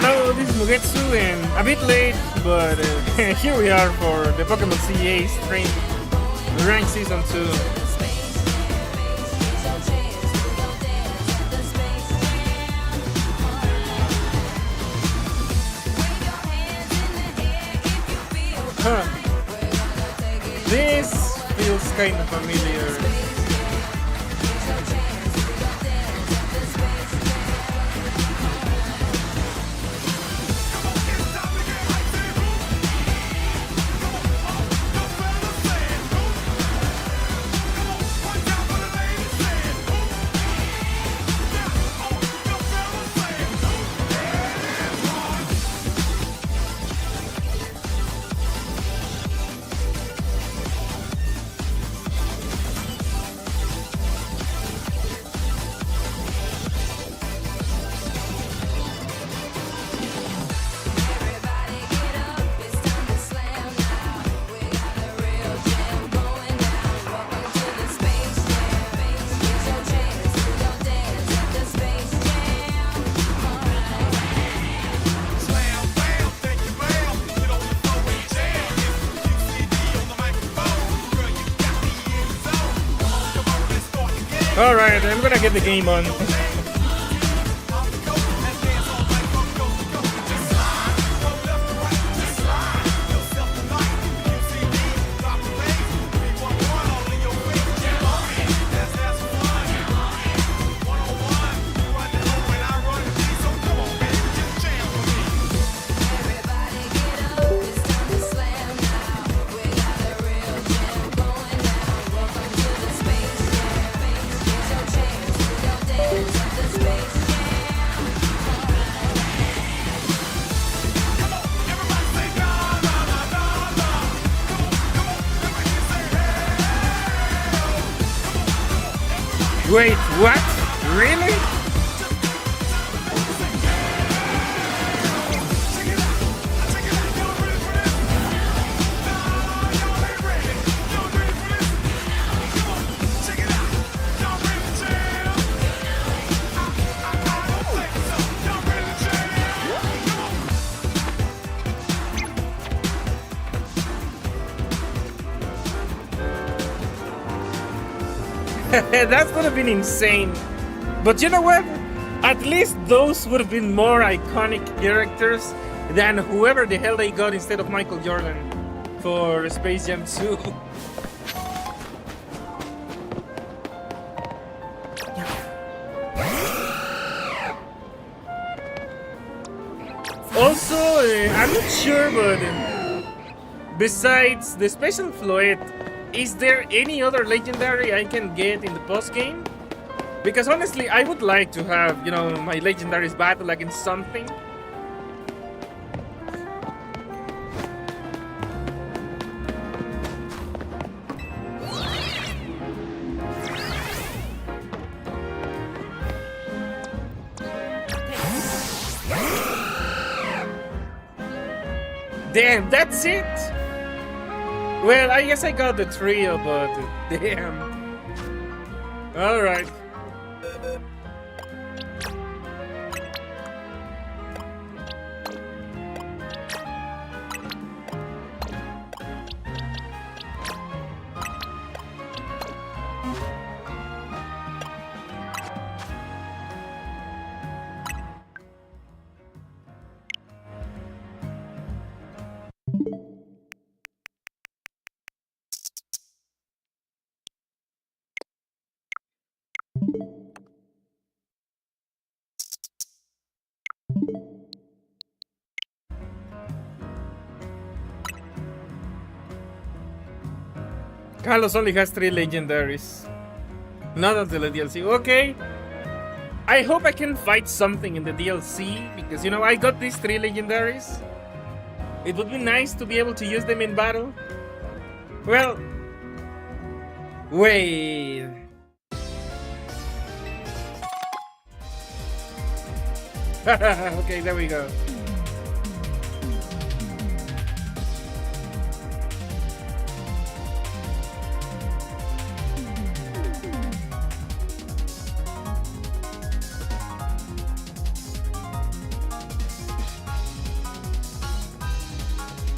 Hello, this is Mugetsu, and a bit late, but here we are for the Pokemon CA stream, Rank Season 2. Huh. This feels kind of familiar. Alright, I'm gonna get the game on. Wait, what? Really? That would have been insane. But you know what? At least those would have been more iconic characters than whoever the hell they got instead of Michael Jordan for Space Jam 2. Also, I'm not sure, but besides the special Floette, is there any other legendary I can get in the post game? Because honestly, I would like to have, you know, my legendaries battle against something. Damn, that's it? Well, I guess I got the trio, but damn. Alright. Carlos only has 3 legendaries. Not until the DLC. Okay. I hope I can fight something in the DLC, because, you know, I got these 3 legendaries. It would be nice to be able to use them in battle. Well, wait. Okay, there we go.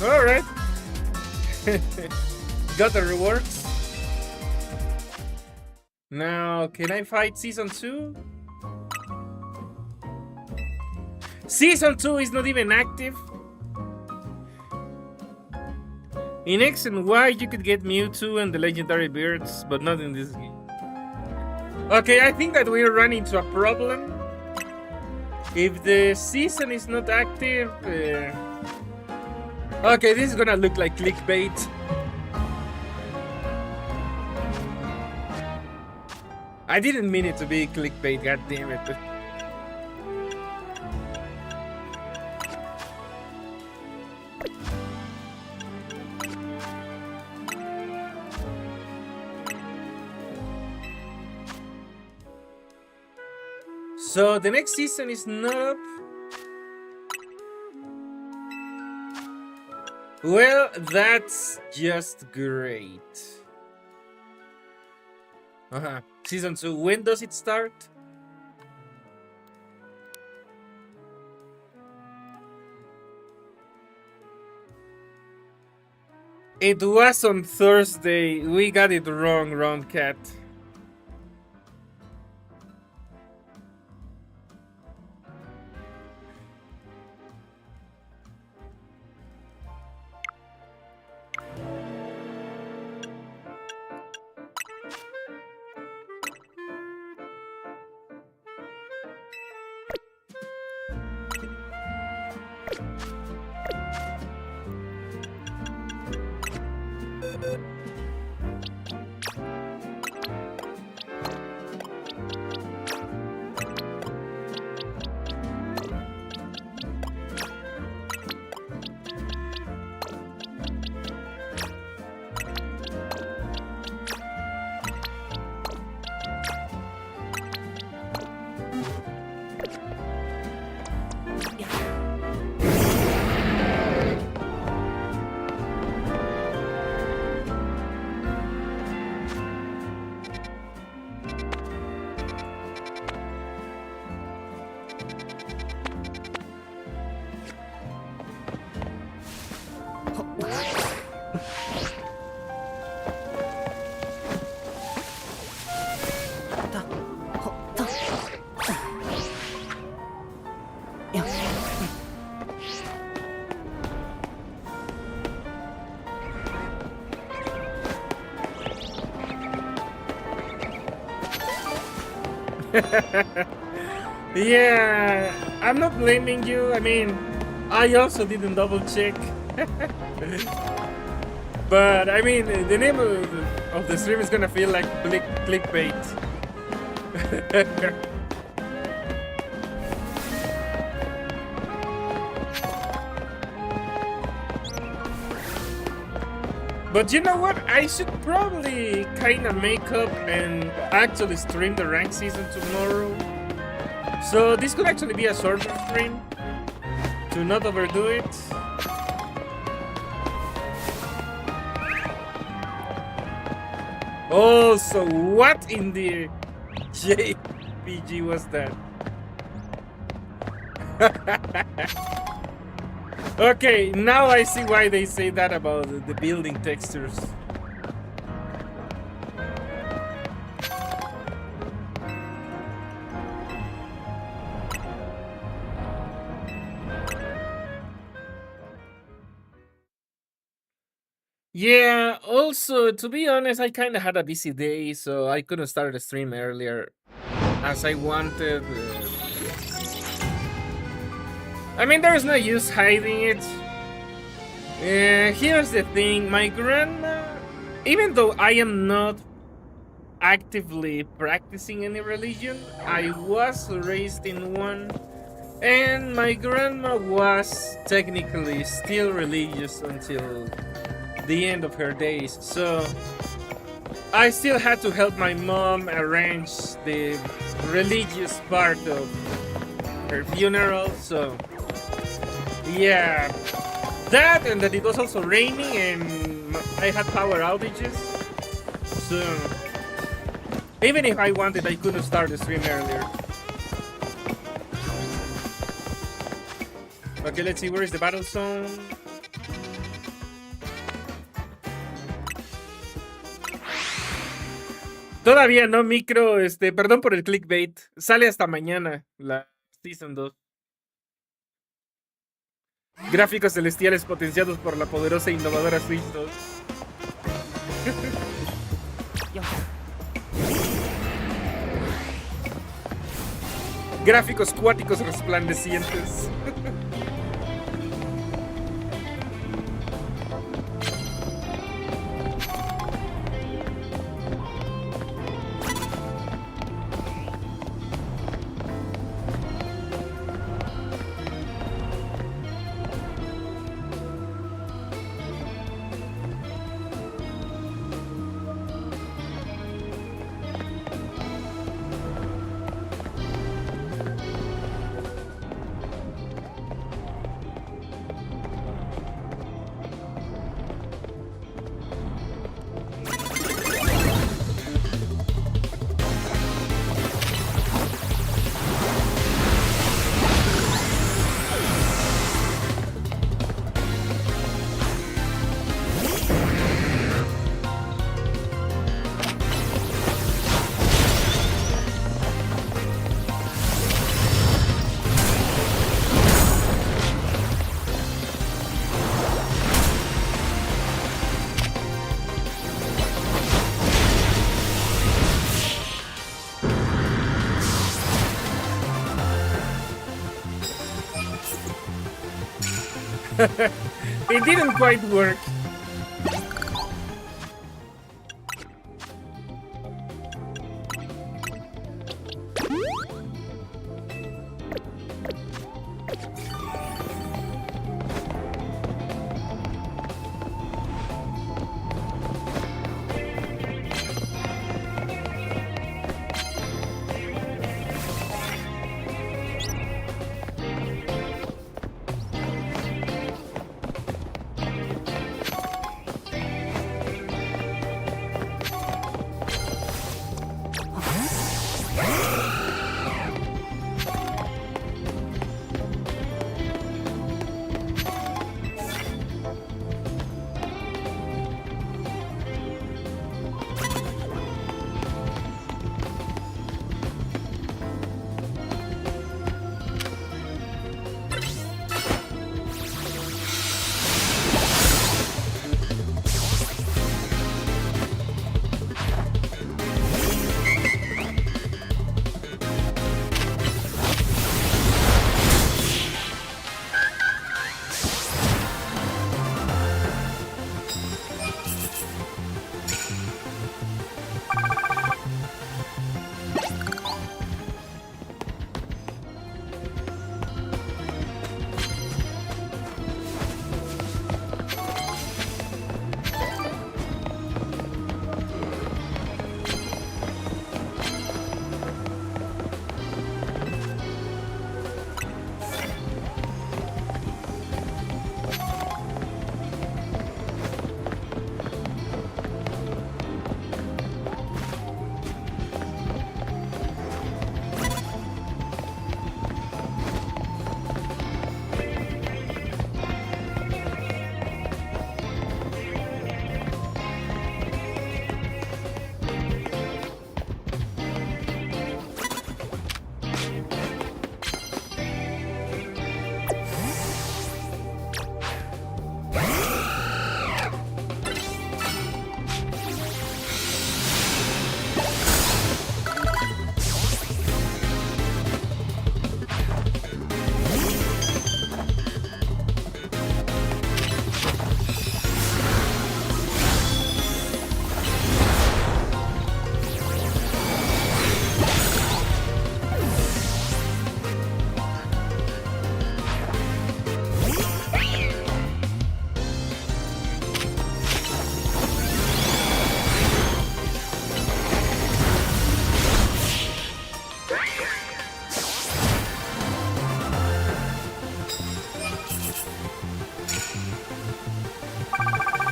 All right. Got the rewards. Now, can I fight Season 2? Season 2 is not even active. In X and Y, you could get Mewtwo and the legendary birds, but not in this game. Okay, I think that we're running into a problem. If the season is not active... Okay, this is gonna look like clickbait. I didn't mean it to be clickbait, god damn it. So the next season is not up. Well, that's just great. Season 2, when does it start? It was on Thursday. We got it wrong, Round Cat. Yeah, I'm not blaming you. I mean, I also didn't double check. But I mean, the name of the stream is gonna feel like clickbait. But you know what? I should probably kind of make up and actually stream the ranked season tomorrow. So this could actually be a shorter stream to not overdo it. Oh, so what in the JPG was that? Okay, now I see why they say that about the building textures. Yeah, also, to be honest, I kind of had a busy day, so I couldn't start the stream earlier as I wanted. I mean, there's no use hiding it. Here's the thing, my grandma, even though I am not actively practicing any religion. I was raised in one, and my grandma was technically still religious until the end of her days. So I still had to help my mom arrange the religious part of her funeral. So yeah, that and that it was also raining and I had power outages. So even if I wanted, I couldn't start the stream earlier. Okay, let's see, where is the battle zone? Todavía no, micro, perdón por el clickbait. Sale hasta mañana la Season 2. Gráficos celestiales potenciados por la poderosa e innovadora Switch 2. Gráficos cuáticos resplandecientes. It didn't quite work.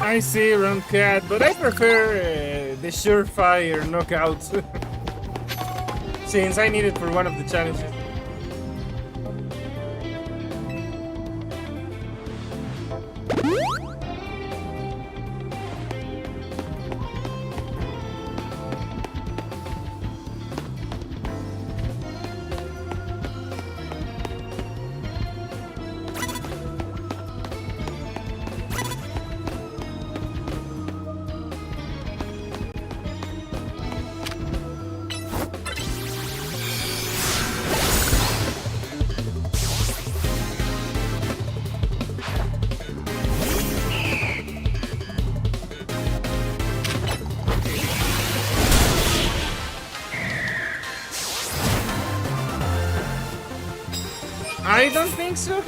I see, round cat, but I prefer the surefire knockout since I need it for one of the challenges. I don't think so.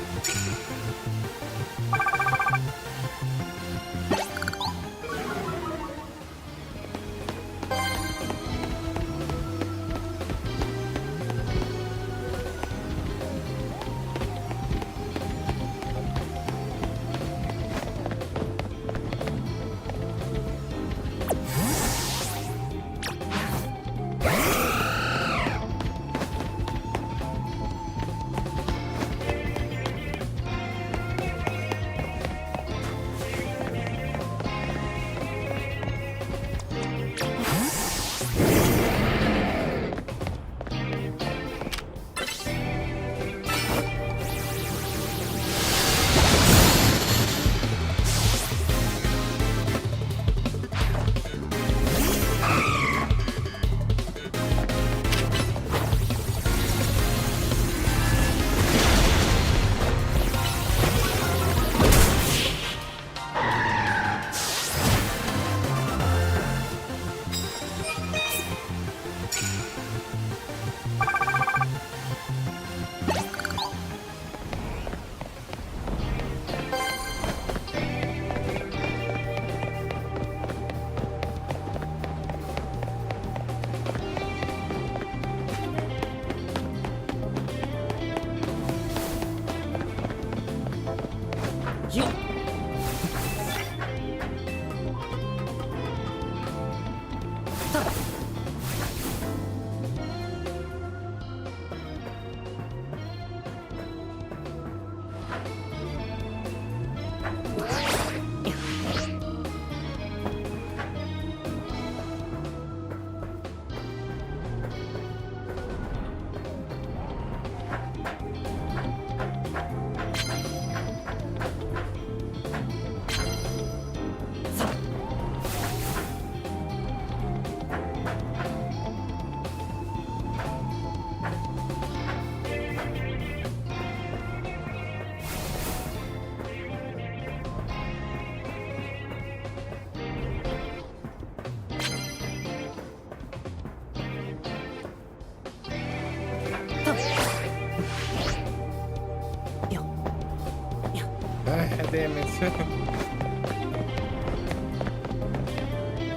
Damn it.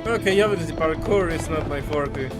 Okay, obviously parkour is not my forte.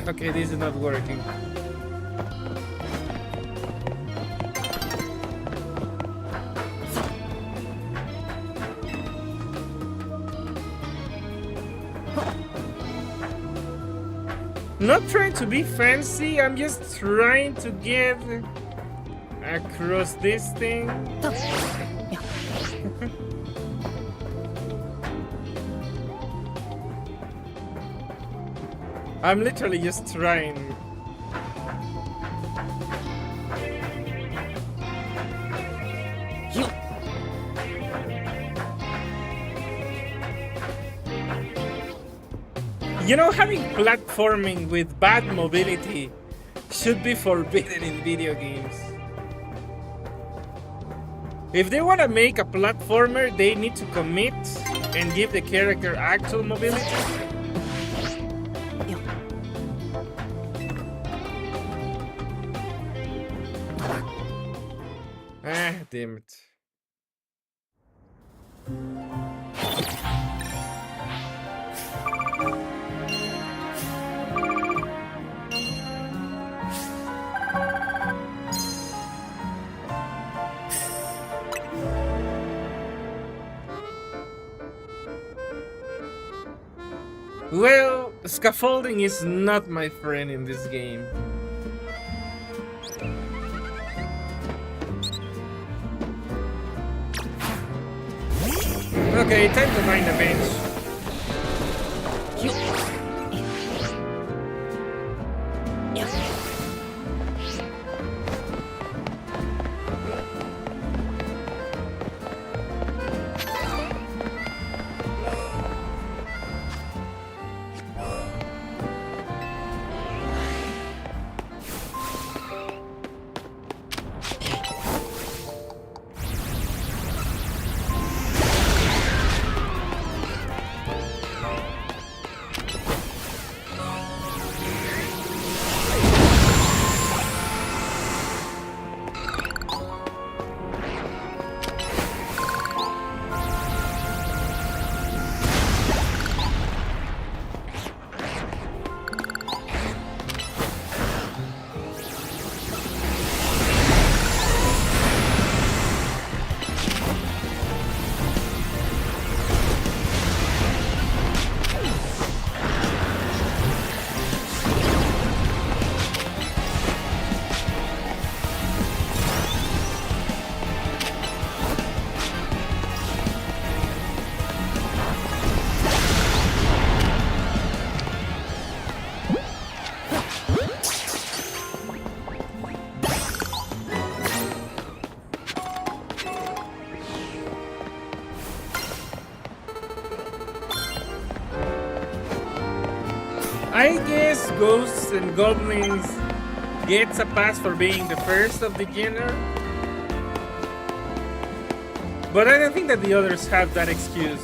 Okay, this is not working. Not trying to be fancy, I'm just trying to get across this thing. I'm literally just trying. You know, having platforming with bad mobility should be forbidden in video games. If they want to make a platformer, they need to commit and give the character actual mobility. Ah, damn it. Well, scaffolding is not my friend in this game. Okay, time to find a bench. I guess ghosts and goblins gets a pass for being the first of the genre. But I don't think that the others have that excuse.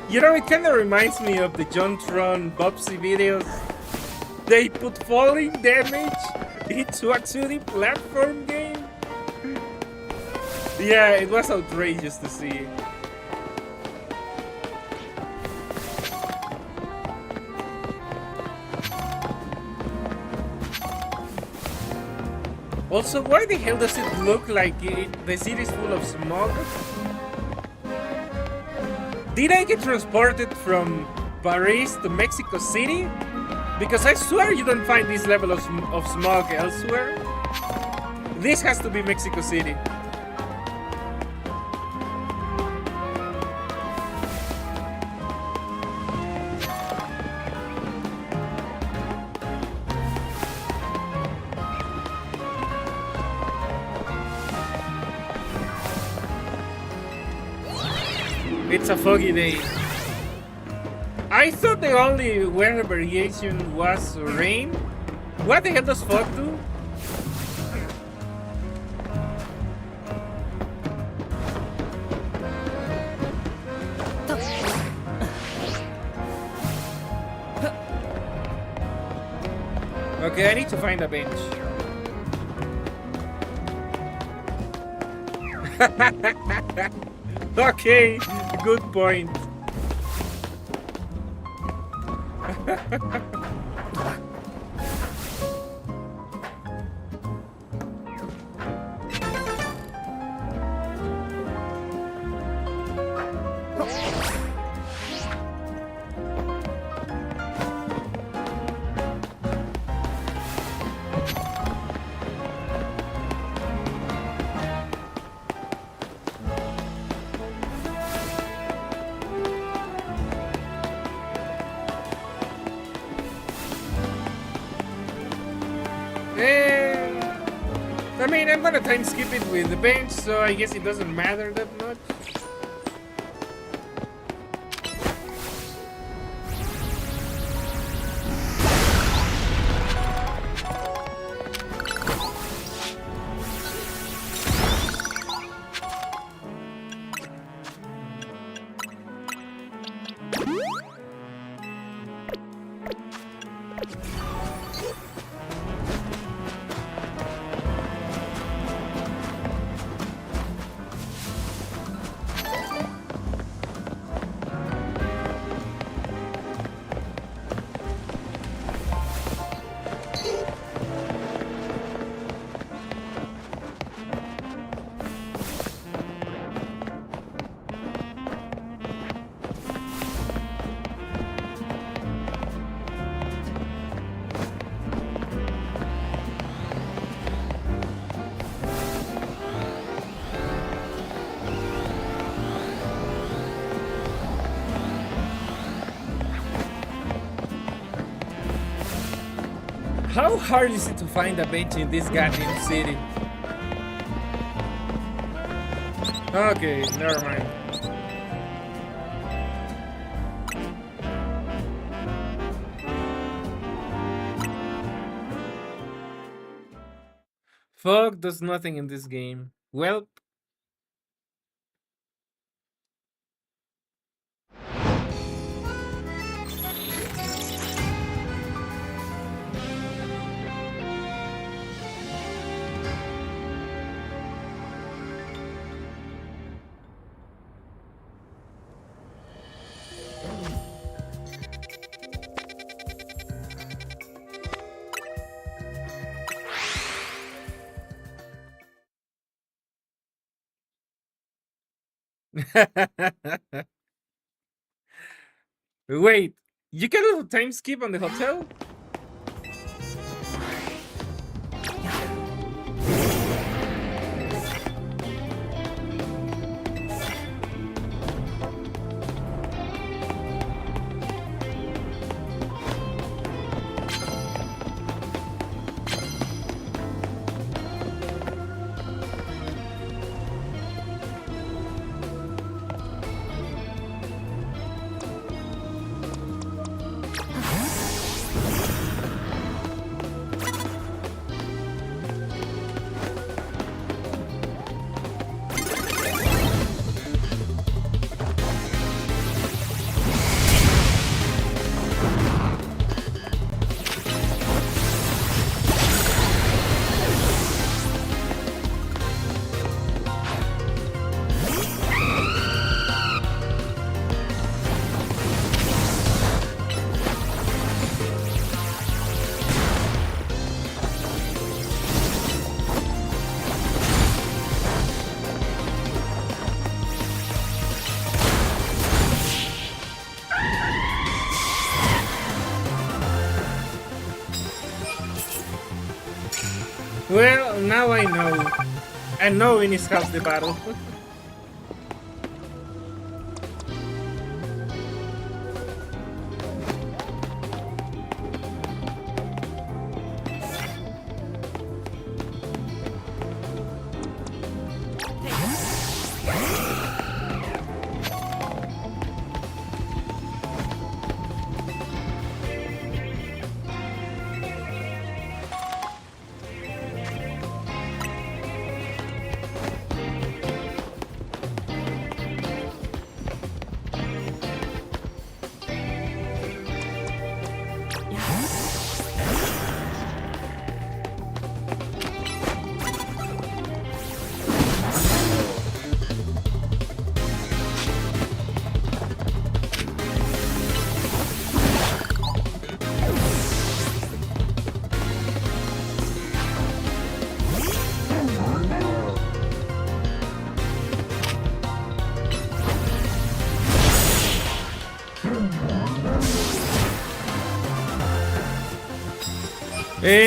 You know, it kinda reminds me of the Jontron Bubsy videos. They put falling damage into a 2D platform game. Yeah, it was outrageous to see. Also, why the hell does it look like the city's full of smog? Did I get transported from Paris to Mexico City? Because I swear you don't find this level of smog elsewhere. This has to be Mexico City. It's a foggy day. I thought the only weather variation was rain. What the hell does fog do? Okay, I need to find a bench. Okay, good point. I mean, I'm gonna time skip it with the bench, so I guess it doesn't matter that much. How hard is it to find a bench in this goddamn city? Okay, never mind. Fog does nothing in this game. Well, wait, you can do time skip on the hotel? Well, now I know. And no one is half the battle.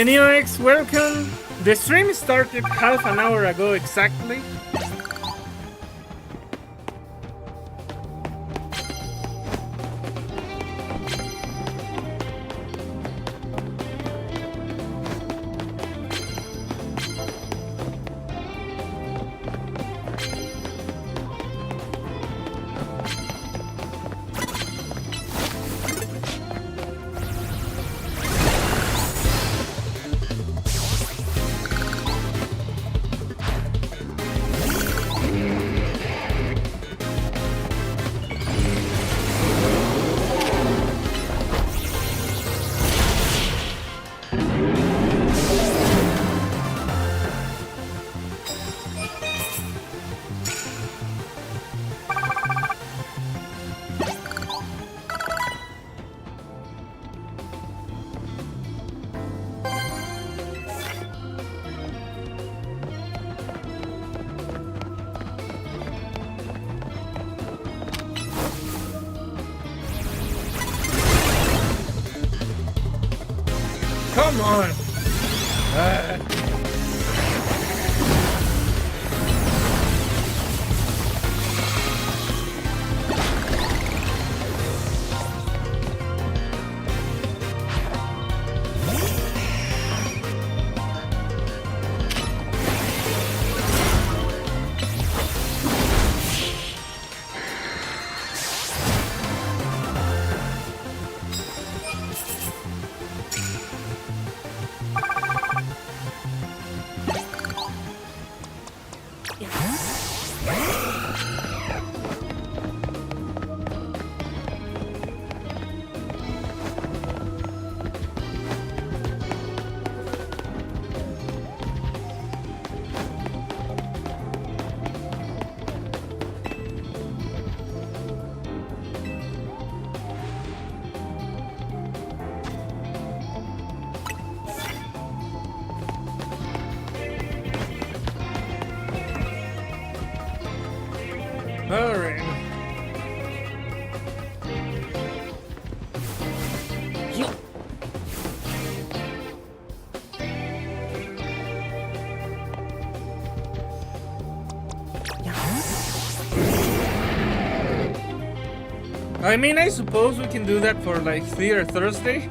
NeoX, welcome. The stream started half an hour ago exactly. Come on. Alright. I mean, I suppose we can do that for like Theater Thursday.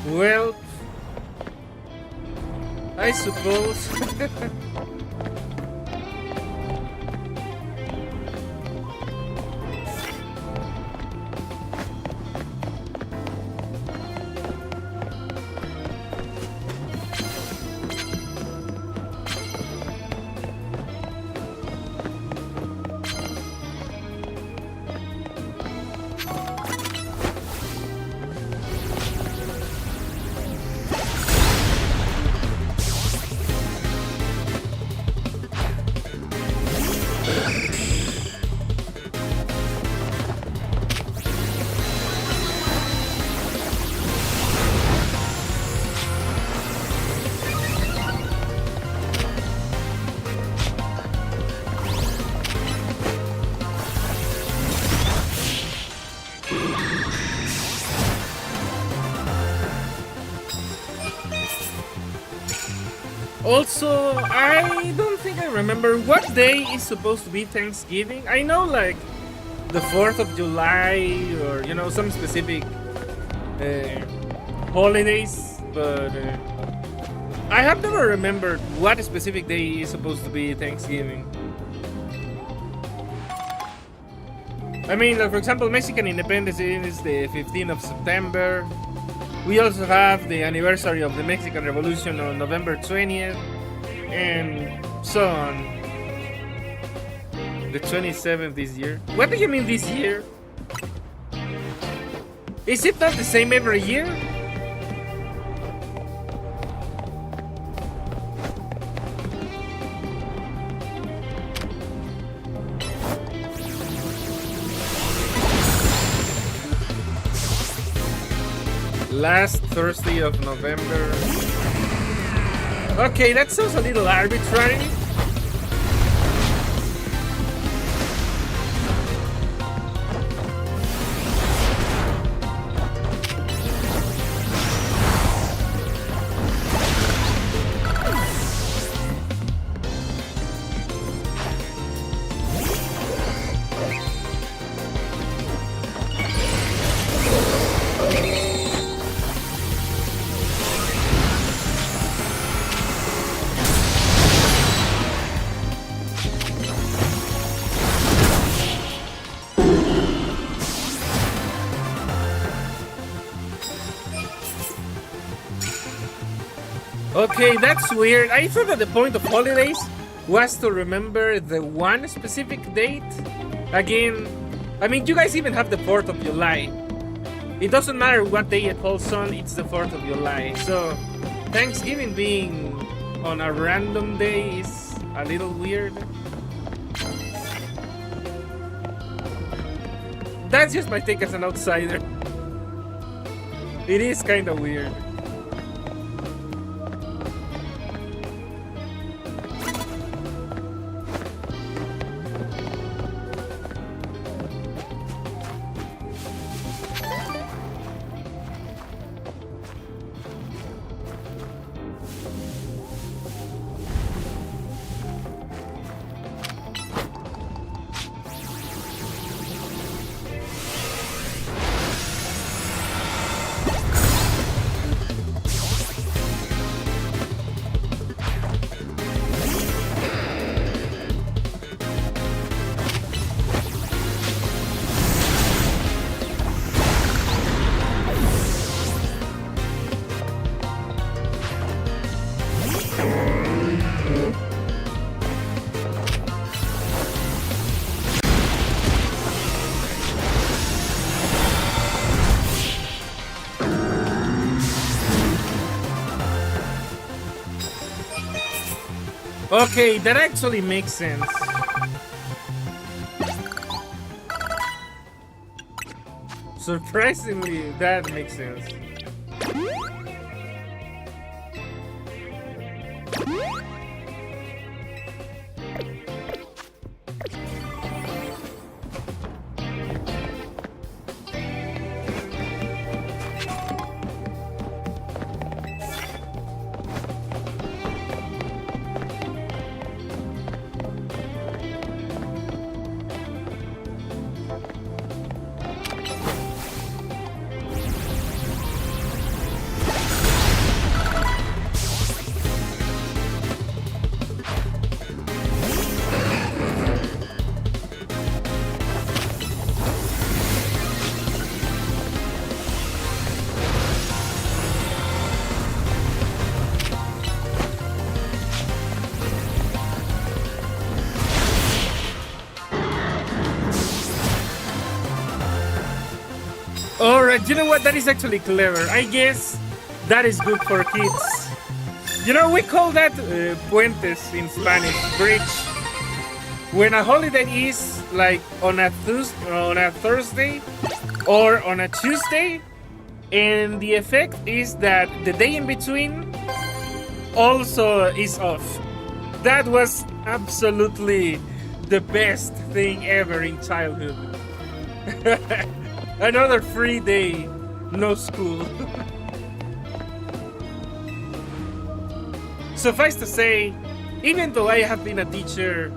Well, I suppose. Also, I don't think I remember what day is supposed to be Thanksgiving. I know like the 4th of July or you know some specific holidays, but I have never remembered what specific day is supposed to be Thanksgiving. I mean, like, for example, Mexican Independence Day is the 15th of September. We also have the anniversary of the Mexican Revolution on November 20th, and so on. The 27th this year. What do you mean this year? Is it not the same every year? Last Thursday of November. Okay, that sounds a little arbitrary. Okay, that's weird. I thought that the point of holidays was to remember the one specific date. Again, I mean, you guys even have the 4th of July. It doesn't matter what day it falls on, it's the 4th of July. So, Thanksgiving being on a random day is a little weird. That's just my take as an outsider. It is kind of weird. Okay, that actually makes sense. Surprisingly, that makes sense. Alright, you know what? That is actually clever. I guess that is good for kids. You know, we call that puentes in Spanish, bridge. When a holiday is like on a Thursday or on a Tuesday, and the effect is that the day in between also is off. That was absolutely the best thing ever in childhood. Another free day, no school. Suffice to say, even though I have been a teacher,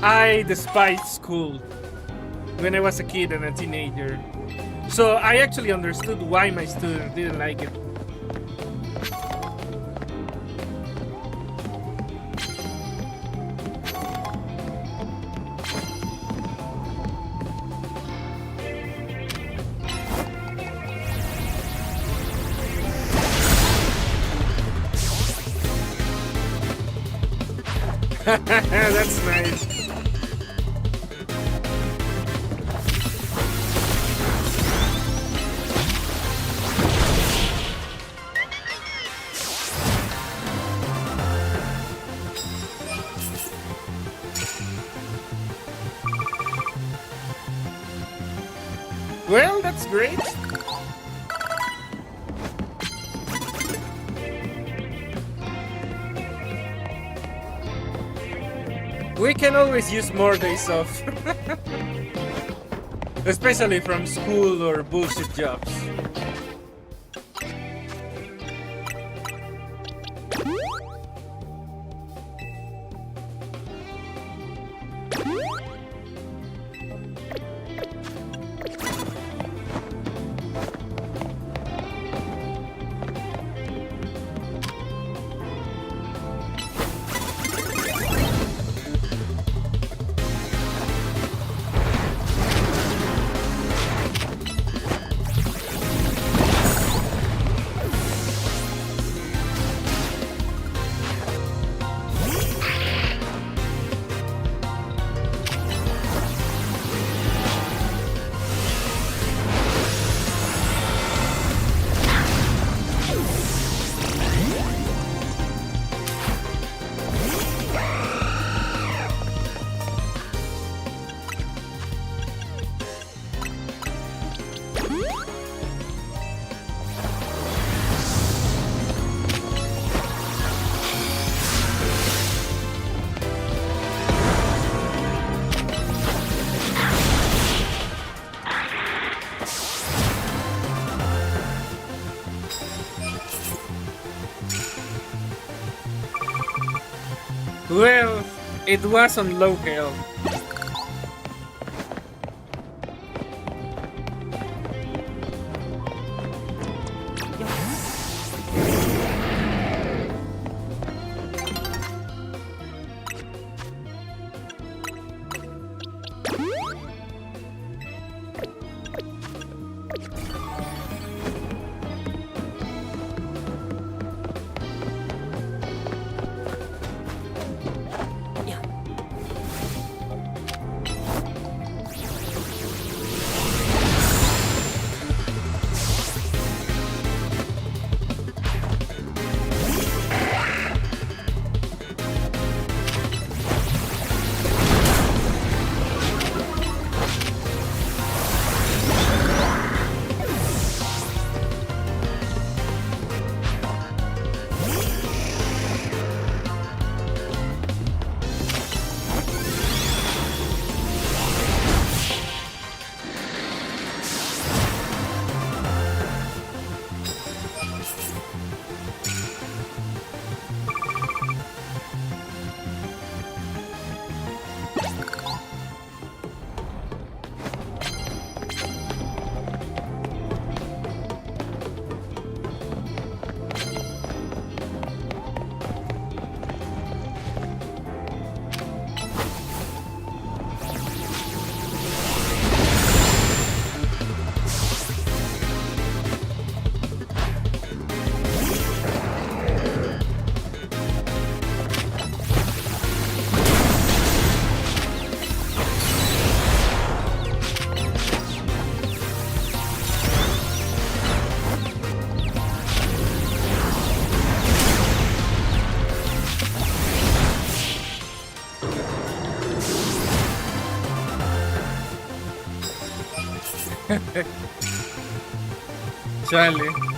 I despised school when I was a kid and a teenager. So I actually understood why my students didn't like it. That's nice. Well, that's great. We can always use more days off. Especially from school or bullshit jobs. It was on low health. Chale.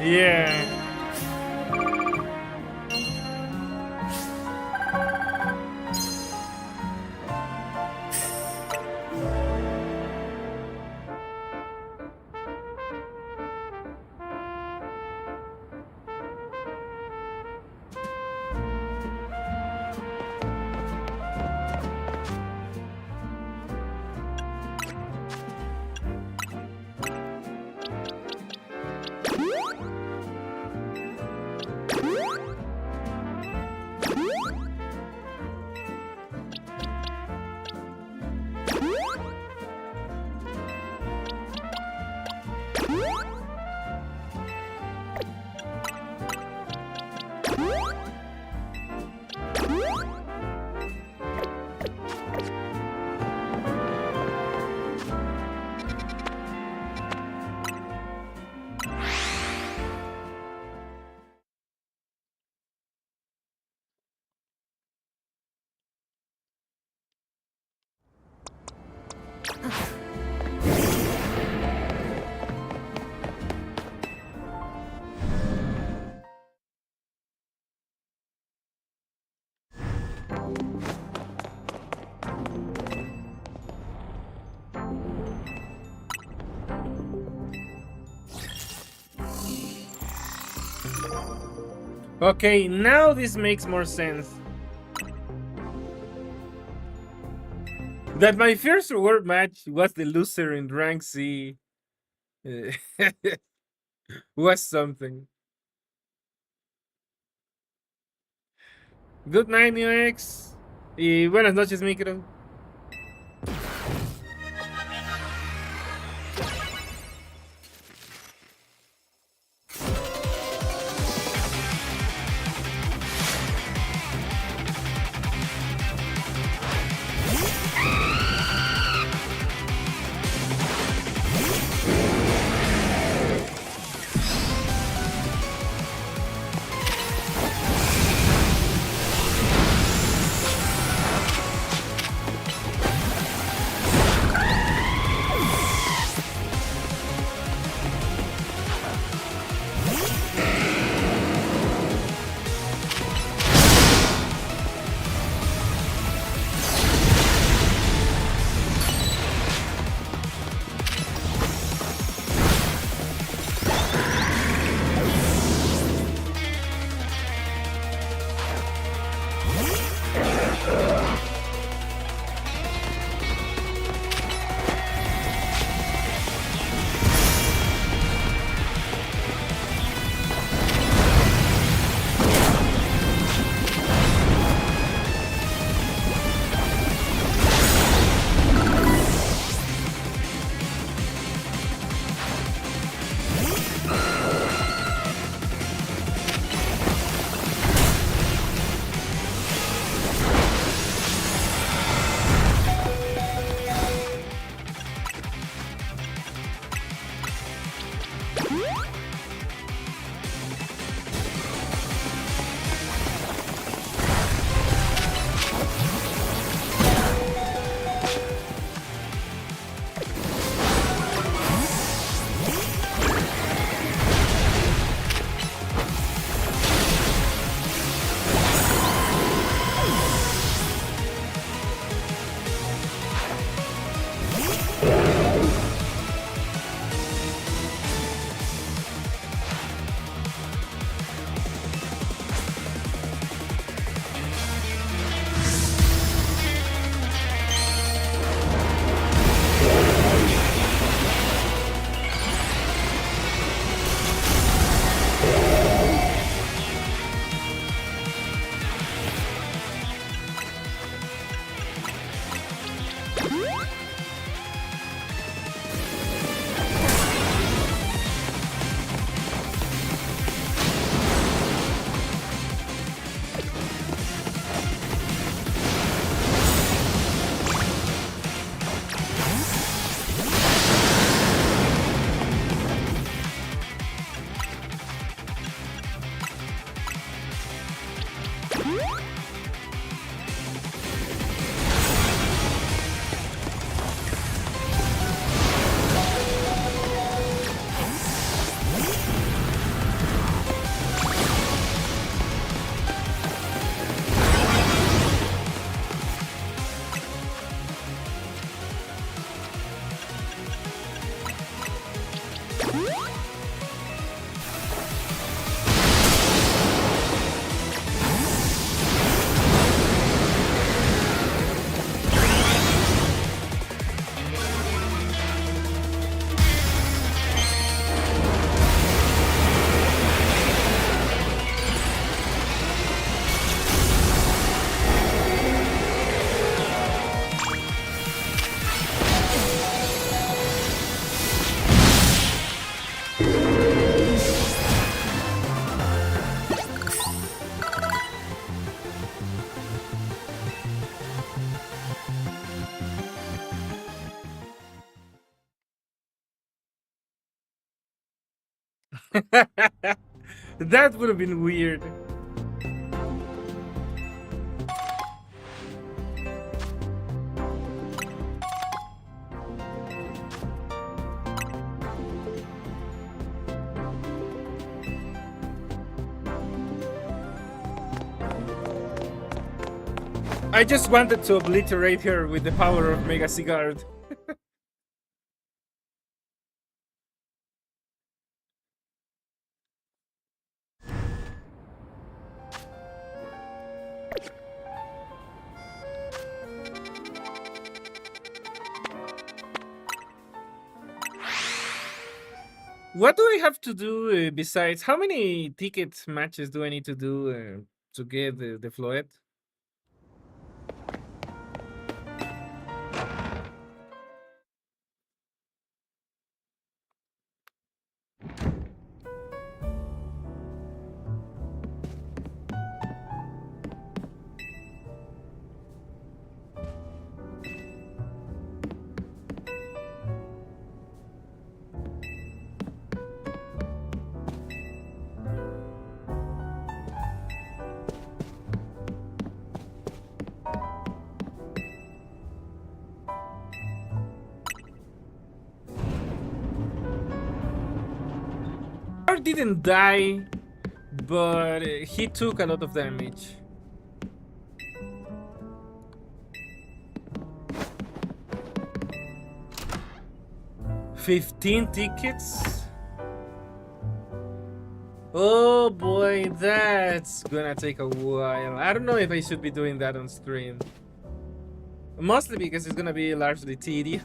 Yeah. Okay, now this makes more sense. That my first reward match was the loser in rank C. Was something. Good night, UX. Y buenas noches, micro. That would have been weird. I just wanted to obliterate her with the power of Mega Sigard. What do I have to do besides? How many ticket matches do I need to do to get the Floet? Didn't die, but he took a lot of damage. $15 tickets? Oh boy, that's gonna take a while. I don't know if I should be doing that on stream. Mostly because it's gonna be largely tedious.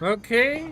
Okay.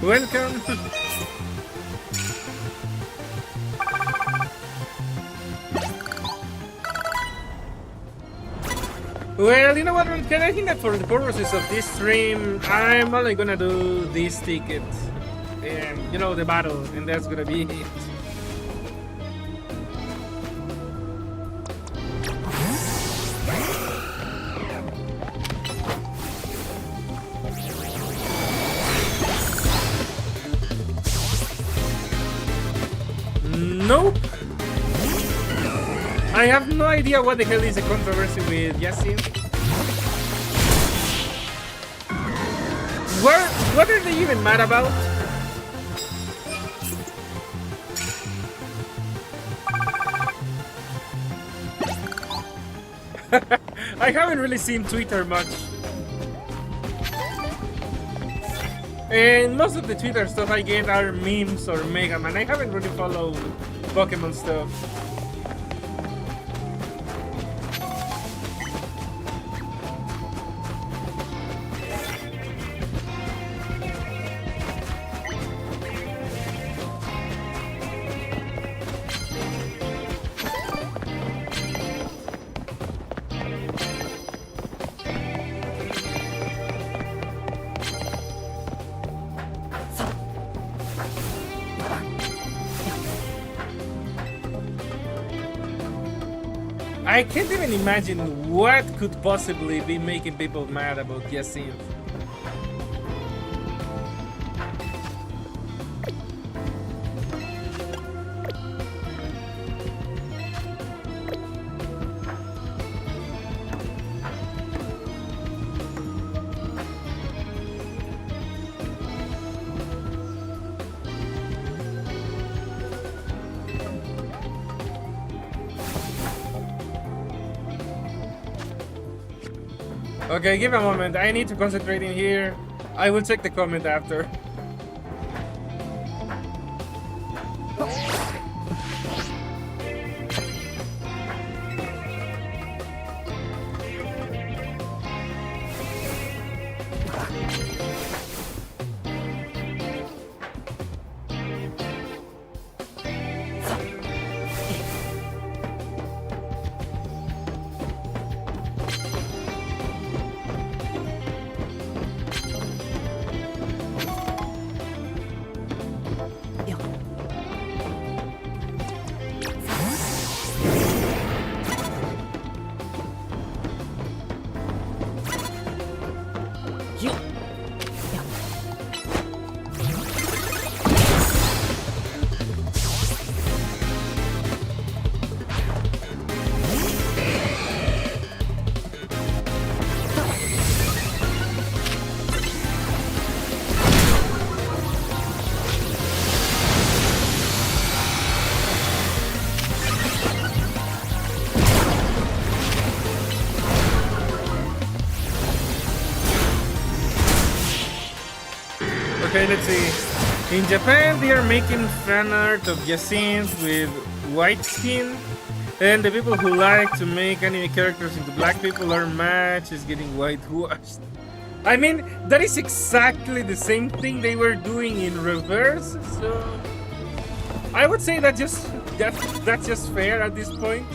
Welcome. Well, you know what, Red Cat? I think that for the purposes of this stream, I'm only gonna do this ticket and, you know, the battle, and that's gonna be it. Nope. I have no idea what the hell is the controversy with Yasin. What are they even mad about? I haven't really seen Twitter much. And most of the Twitter stuff I get are memes or Mega Man. I haven't really followed Pokemon stuff. I can't even imagine what could possibly be making people mad about Yasin. Okay, give a moment. I need to concentrate in here. I will check the comment after. Okay, let's see. In Japan, they are making fan art of Yasin with white skin. And the people who like to make anime characters into black people are mad she's getting whitewashed. I mean, that is exactly the same thing they were doing in reverse, so I would say that's just fair at this point.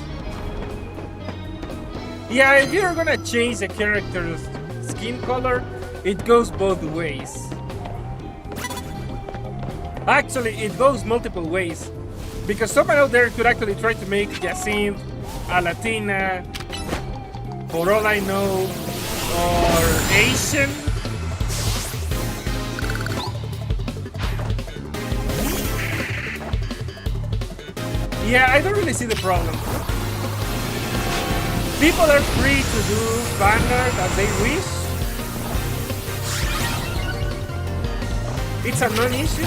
Yeah, if you're gonna change a character's skin color, it goes both ways. Actually, it goes multiple ways. Because someone out there could actually try to make Yasin a Latina, for all I know, or Asian. Yeah, I don't really see the problem. People are free to do fan art as they wish. It's a non-issue.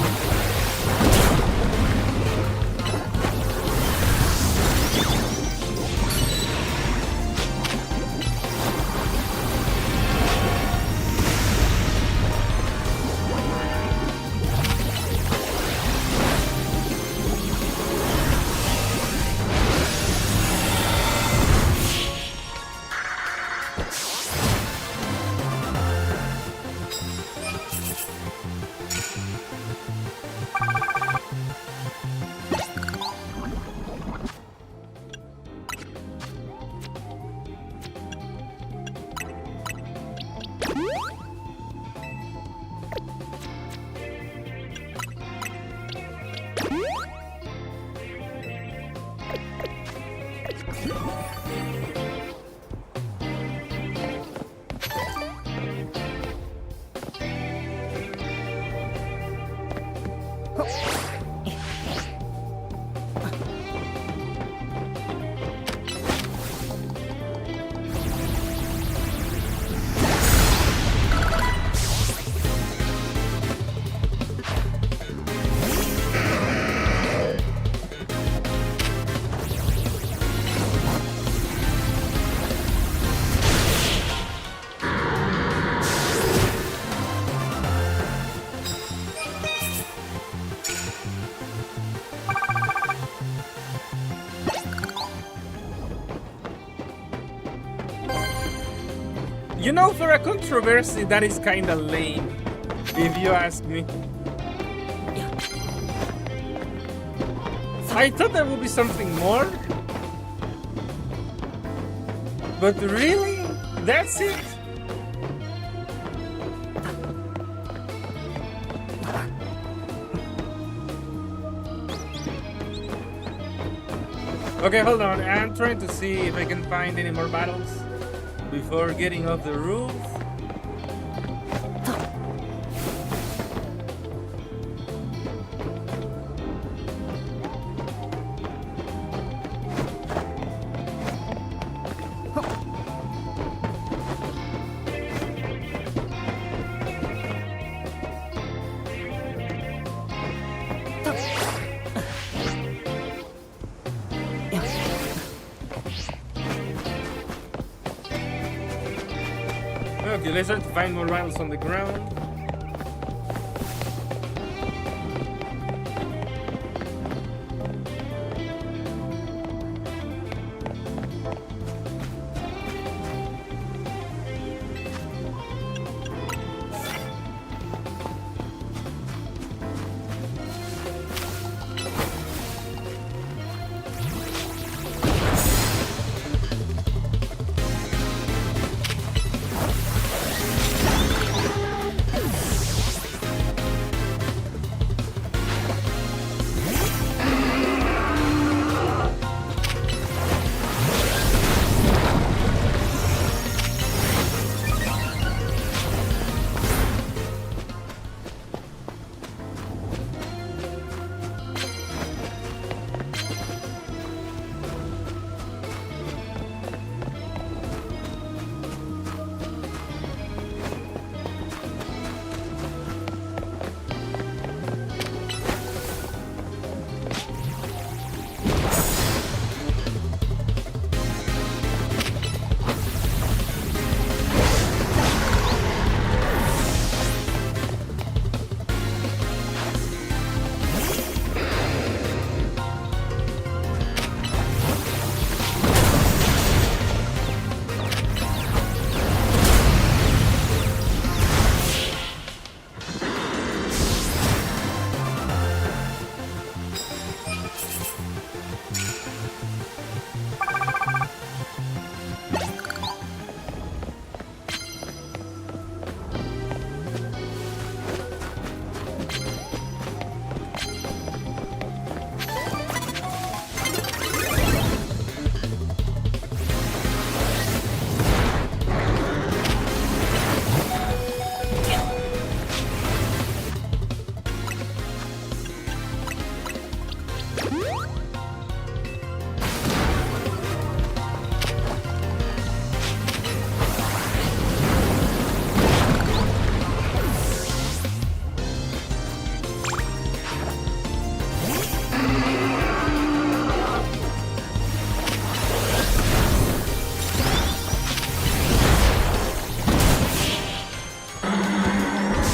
You know, for a controversy, that is kinda lame, if you ask me. I thought there would be something more. But really? That's it? Okay, hold on. I'm trying to see if I can find any more battles before getting off the roof. Okay, let's try to find more battles on the ground.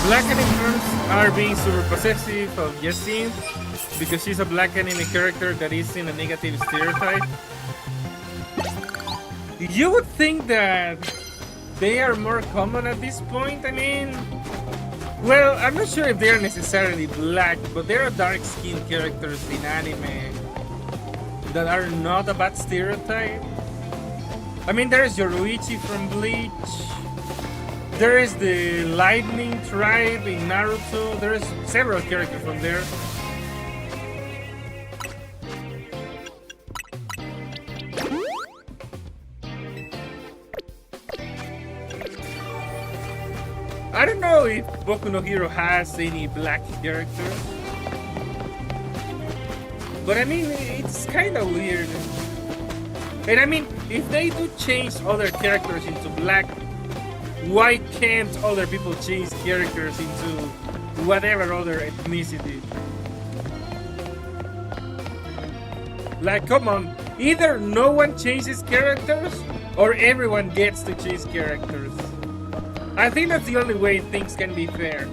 Black animals are being super possessive of Yasin because she's a black anime character that is in a negative stereotype. You would think that they are more common at this point. I mean, well, I'm not sure if they are necessarily black, but there are dark-skinned characters in anime that are not a bad stereotype. I mean, there's Yoruichi from Bleach. There is the Lightning Tribe in Naruto. There's several characters from there. I don't know if Boku no Hero has any black characters. But I mean, it's kind of weird. And I mean, if they do change other characters into black, why can't other people change characters into whatever other ethnicity? Like, come on, either no one changes characters or everyone gets to change characters. I think that's the only way things can be fair.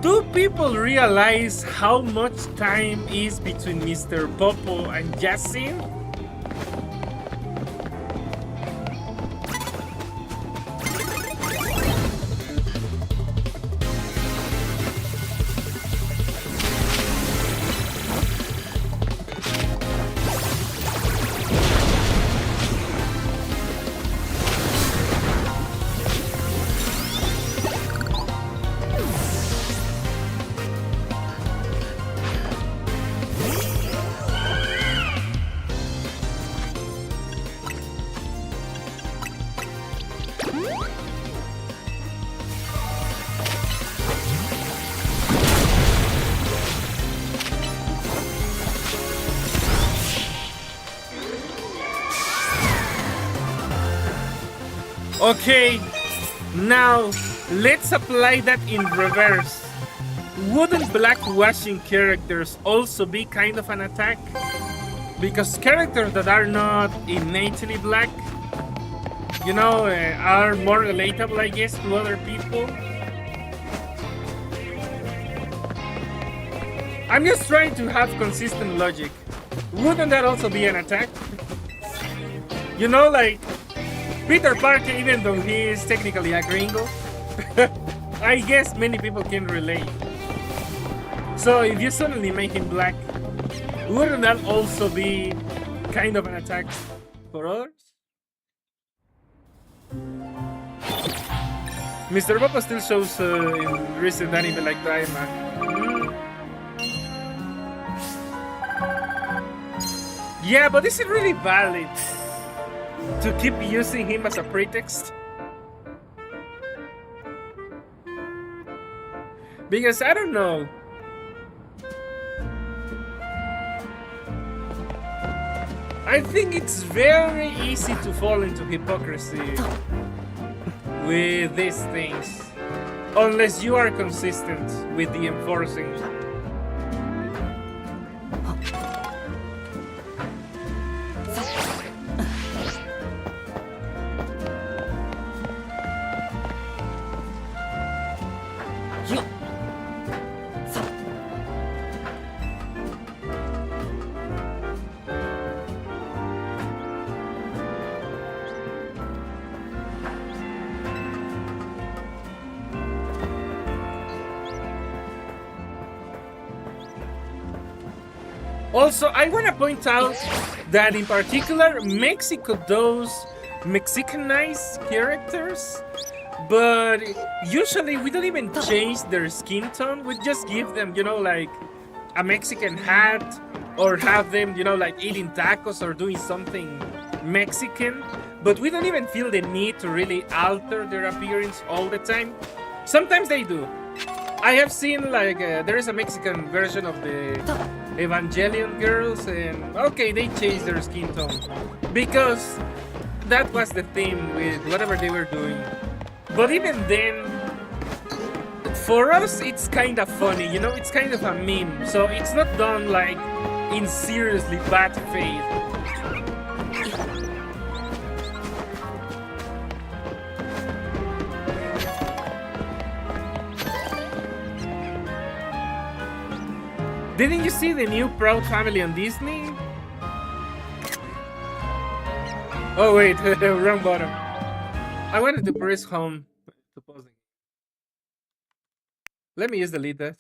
Do people realize how much time is between Mr. Popo and Yasin? Okay, now let's apply that in reverse. Wouldn't blackwashing characters also be kind of an attack? Because characters that are not innately black, are more relatable, I guess, to other people. I'm just trying to have consistent logic. Wouldn't that also be an attack? Like Peter Parker, even though he is technically a gringo, I guess many people can relate. So if you suddenly make him black, wouldn't that also be kind of an attack for others? Mr. Papa still shows in recent anime like Daima. Yeah, but is it really valid to keep using him as a pretext? Because I don't know. I think it's very easy to fall into hypocrisy with these things, unless you are consistent with the enforcing. Also, I want to point out that in particular, Mexico does Mexicanize characters, but usually we don't even change their skin tone. We just give them, like a Mexican hat, or have them, like eating tacos or doing something Mexican. But we don't even feel the need to really alter their appearance all the time. Sometimes they do. I have seen like there is a Mexican version of the Evangelion girls, and okay, they changed their skin tone because that was the theme with whatever they were doing. But even then, for us, it's kind of funny, it's kind of a meme, so it's not done like in seriously bad faith. Didn't you see the new Proud Family on Disney? Oh wait, wrong button. I wanted to press home to pause it. Let me just delete that.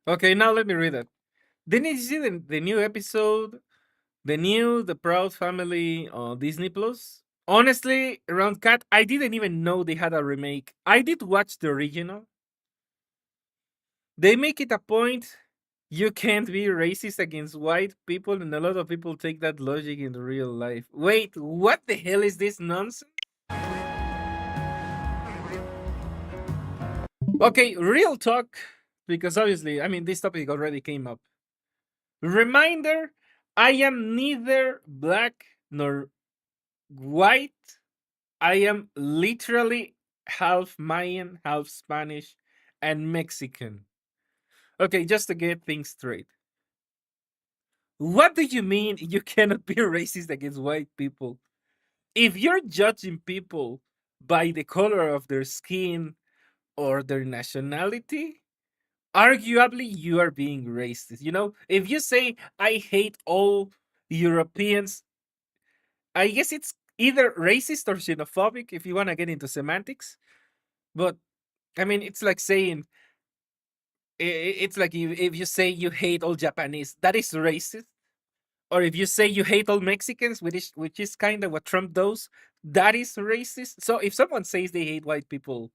Okay, now let me read it. Didn't you see the new episode? The Proud Family on Disney Plus? Honestly, around Cat, I didn't even know they had a remake. I did watch the original. They make it a point you can't be racist against white people, and a lot of people take that logic in real life. Wait, what the hell is this nonsense? Okay, real talk, because obviously, I mean, this topic already came up. Reminder, I am neither black nor white. I am literally half Mayan, half Spanish, and Mexican. Okay, just to get things straight. What do you mean you cannot be racist against white people? If you're judging people by the color of their skin or their nationality, arguably you are being racist. You know, if you say, I hate all Europeans, I guess it's either racist or xenophobic if you want to get into semantics. But I mean, it's like saying, it's like if you say you hate all Japanese, that is racist. Or if you say you hate all Mexicans, which is kind of what Trump does, that is racist. So if someone says they hate white people,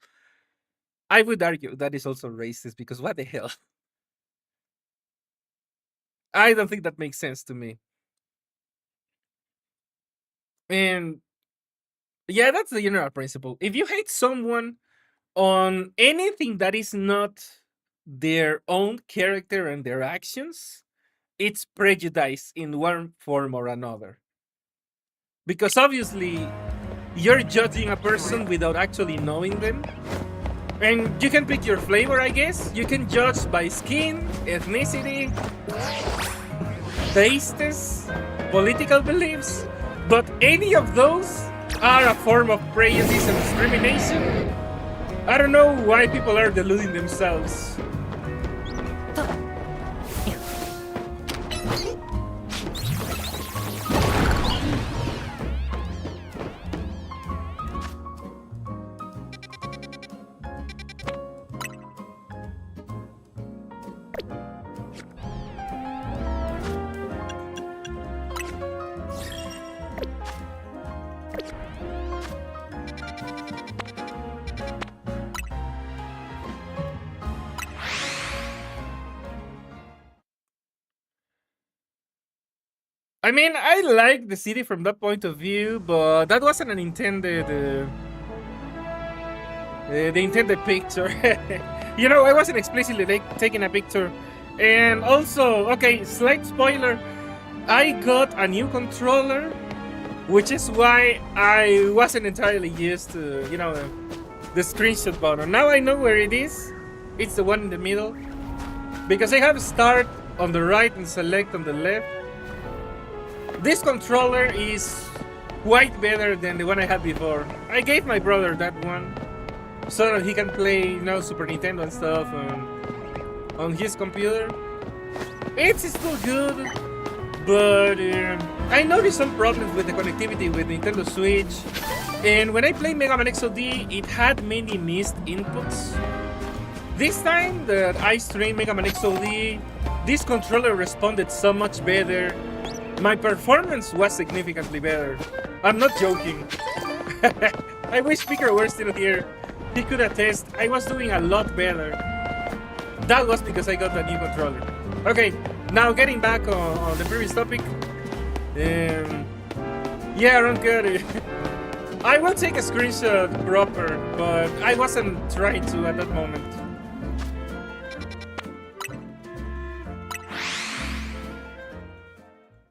I would argue that is also racist because what the hell? I don't think that makes sense to me. And yeah, that's the general principle. If you hate someone on anything that is not their own character and their actions, it's prejudice in one form or another. Because obviously, you're judging a person without actually knowing them. And you can pick your flavor, I guess. You can judge by skin, ethnicity, tastes, political beliefs. But any of those are a form of prejudice and discrimination. I don't know why people are deluding themselves. I mean, I like the city from that point of view, but that wasn't an intended, the intended picture. You know, I wasn't explicitly taking a picture. And also, okay, slight spoiler, I got a new controller, which is why I wasn't entirely used to, the screenshot button. Now I know where it is. It's the one in the middle. Because I have start on the right and select on the left. This controller is quite better than the one I had before. I gave my brother that one so that he can play, Super Nintendo and stuff on his computer. It's still good, but I noticed some problems with the connectivity with Nintendo Switch. And when I played Mega Man XOD, it had many missed inputs. This time that I streamed Mega Man XOD, this controller responded so much better. My performance was significantly better. I'm not joking. I wish Speaker were still here. He could attest I was doing a lot better. That was because I got a new controller. Okay, now getting back on the previous topic. Yeah, Ron Curry. I will take a screenshot proper, but I wasn't trying to at that moment.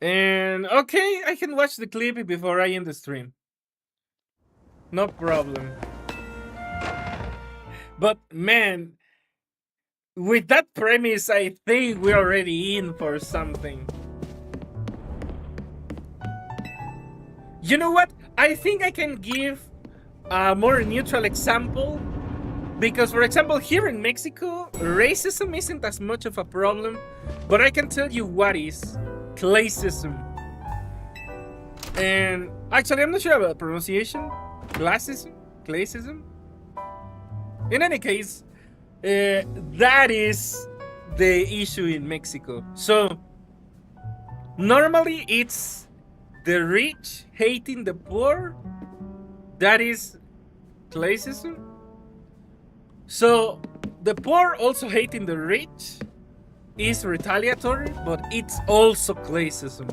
And okay, I can watch the clip before I end the stream. No problem. But man, with that premise, I think we're already in for something. You know what? I think I can give a more neutral example. Because, for example, here in Mexico, racism isn't as much of a problem. But I can tell you what is. Classism. And actually, I'm not sure about pronunciation. Classism. In any case, that is the issue in Mexico. So normally it's the rich hating the poor. That is classism. So the poor also hating the rich is retaliatory, but it's also classism.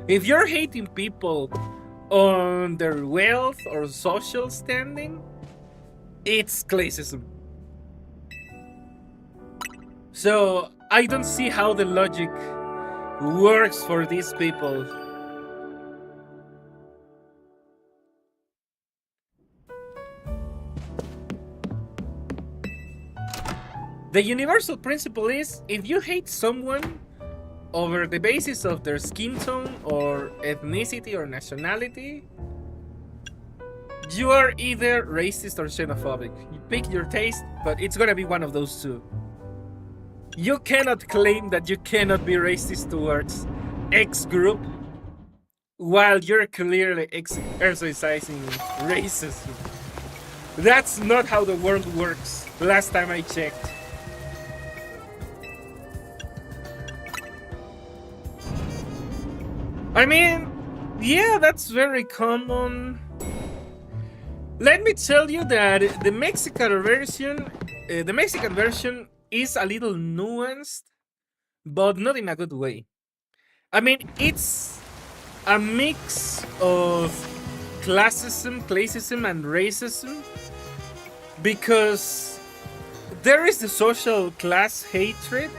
If you're hating people on their wealth or social standing, it's classism. So I don't see how the logic works for these people. The universal principle is if you hate someone, over the basis of their skin tone or ethnicity or nationality, you are either racist or xenophobic. You pick your taste, but it's gonna be one of those two. You cannot claim that you cannot be racist towards X group while you're clearly exercising racism. That's not how the world works, last time I checked. I mean, yeah, that's very common. Let me tell you that the Mexican version is a little nuanced, but not in a good way. I mean, it's a mix of classism, and racism, because there is the social class hatred,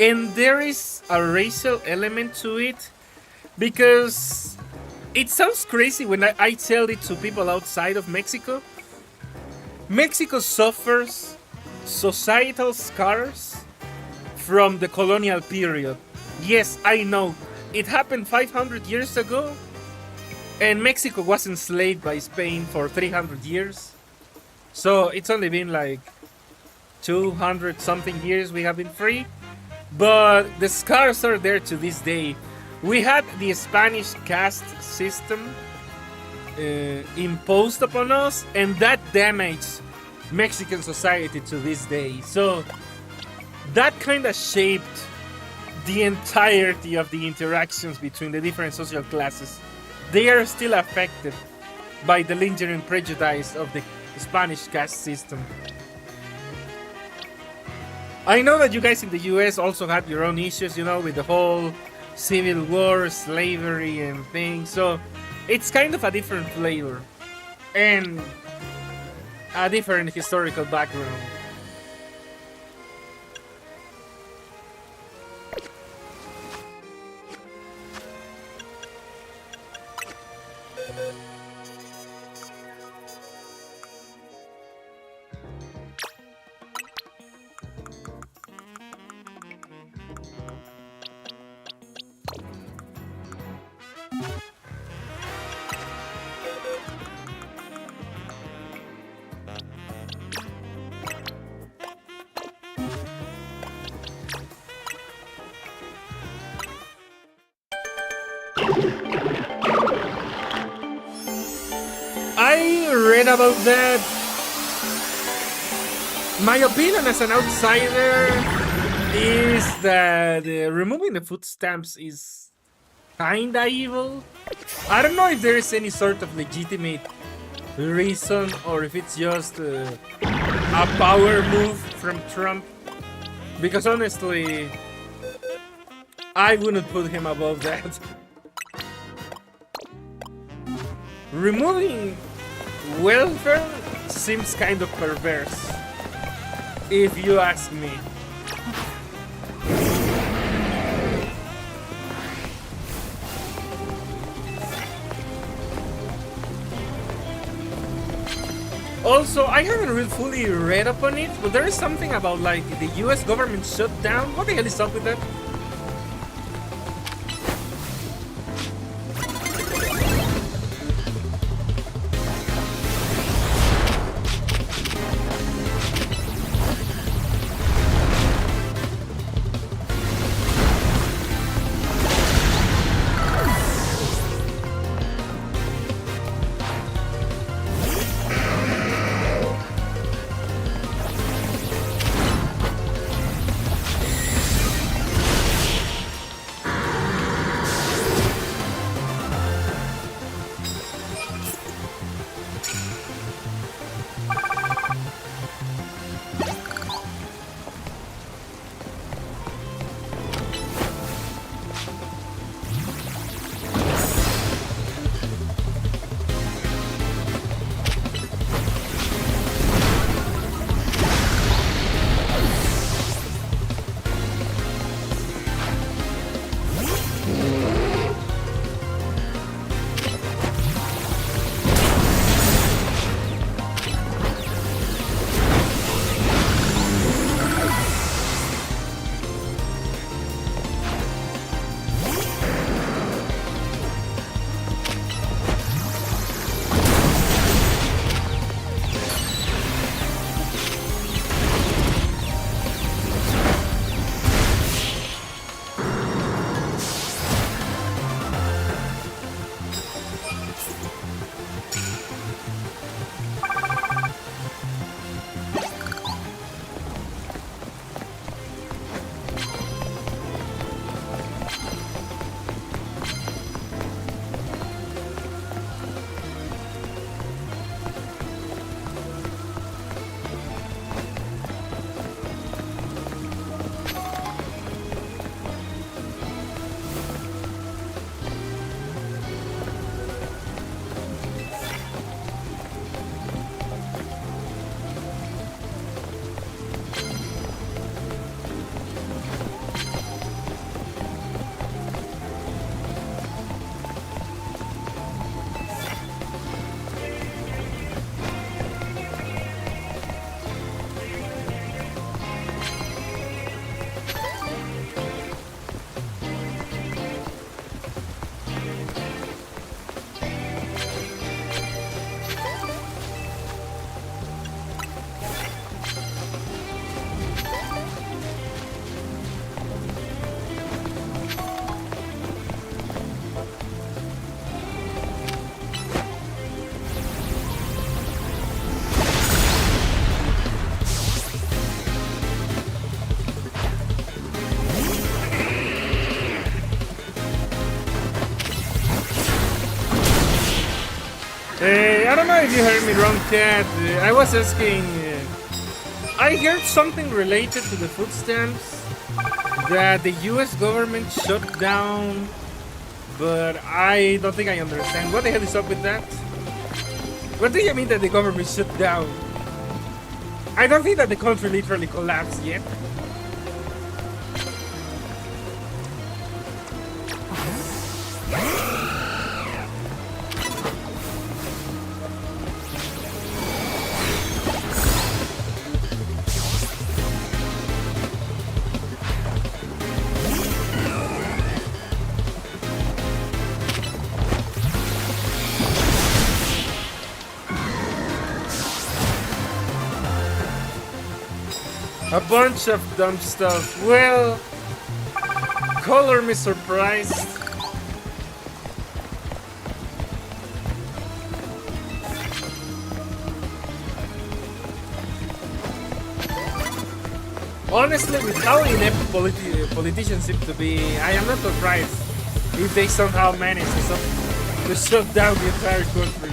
and there is a racial element to it, because it sounds crazy when I tell it to people outside of Mexico. Mexico suffers societal scars from the colonial period. Yes, I know. It happened 500 years ago, and Mexico was enslaved by Spain for 300 years. So it's only been like 200 something years we have been free. But the scars are there to this day. We had the Spanish caste system imposed upon us, and that damaged Mexican society to this day. So that kind of shaped the entirety of the interactions between the different social classes. They are still affected by the lingering prejudice of the Spanish caste system. I know that you guys in the US also had your own issues, with the whole Civil War, slavery, and things. So it's kind of a different flavor and a different historical background. I read about that. My opinion as an outsider is that removing the food stamps is kinda evil. I don't know if there is any sort of legitimate reason or if it's just a power move from Trump. Because honestly, I wouldn't put him above that. Removing welfare seems kind of perverse, if you ask me. Also, I haven't really fully read upon it, but there is something about like the US government shutdown. What the hell is up with that? I don't know if you heard me wrong, Cat. I was asking. I heard something related to the food stamps that the U.S. government shut down, but I don't think I understand. What the hell is up with that? What do you mean that the government shut down? I don't think that the country literally collapsed yet. A bunch of dumb stuff. Well, color me surprised. Honestly, with how inept politicians seem to be, I am not surprised if they somehow manage to shut down the entire country.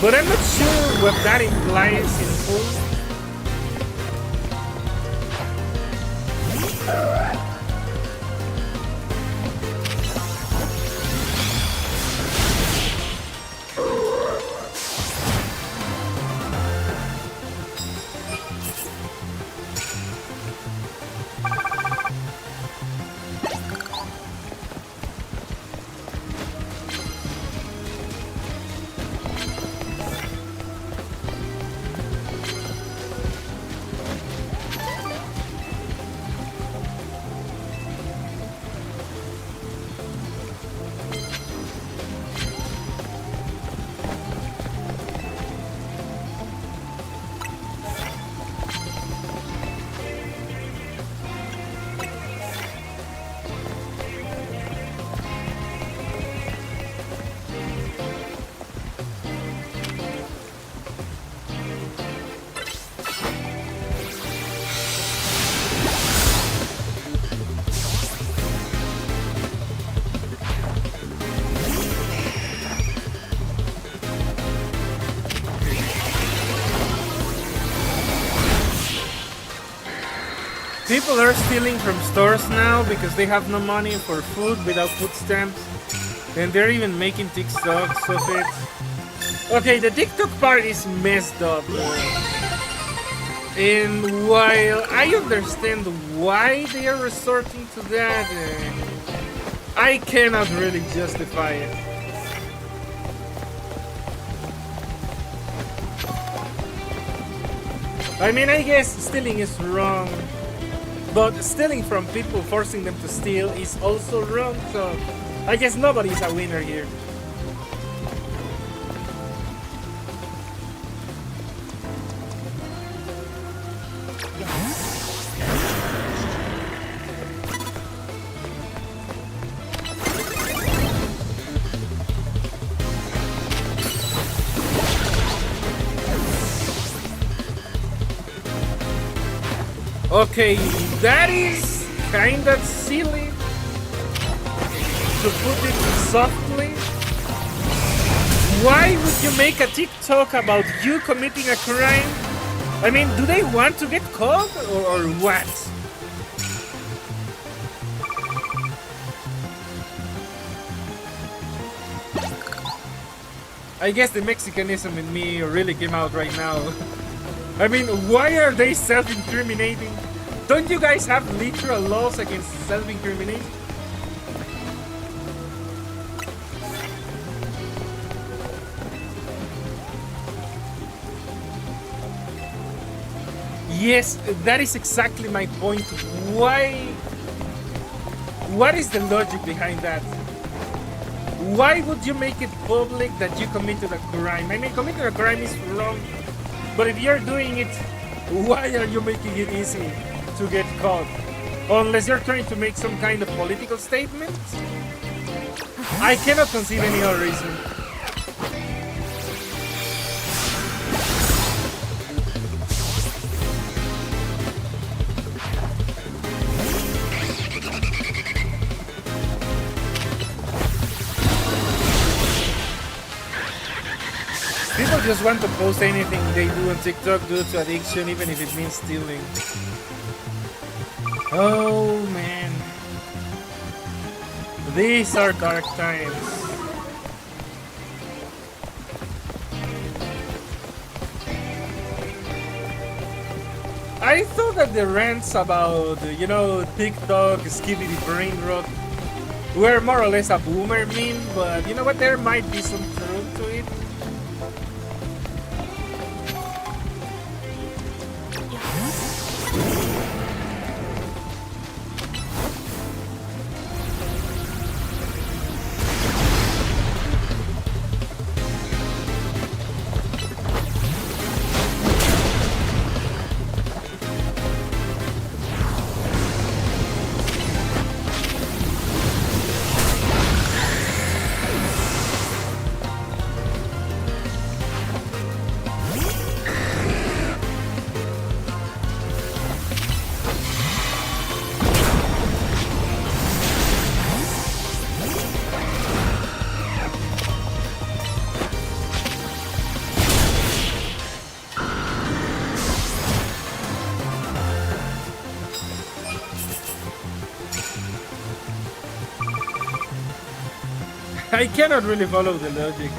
But I'm not sure what that implies in full. People are stealing from stores now because they have no money for food without food stamps. And they're even making TikToks of it. Okay, the TikTok part is messed up. And while I understand why they are resorting to that, I cannot really justify it. I mean, I guess stealing is wrong. But stealing from people, forcing them to steal, is also wrong, so I guess nobody's a winner here. Okay, that is kinda silly, to put it softly. Why would you make a TikTok about you committing a crime? I mean, do they want to get caught or what? I guess the Mexicanism in me really came out right now. I mean, why are they self-incriminating? Don't you guys have literal laws against self-incrimination? Yes, that is exactly my point. Why? What is the logic behind that? Why would you make it public that you committed a crime? I mean, committing a crime is wrong, but if you're doing it, why are you making it easy to get caught? Unless you're trying to make some kind of political statement? I cannot conceive any other reason. just want to post anything they do on TikTok due to addiction, even if it means stealing. Oh man. These are dark times. I thought that the rants about, TikTok, skibidi brain rot were more or less a boomer meme, but you know what? There might be some truth to it. I cannot really follow the logic.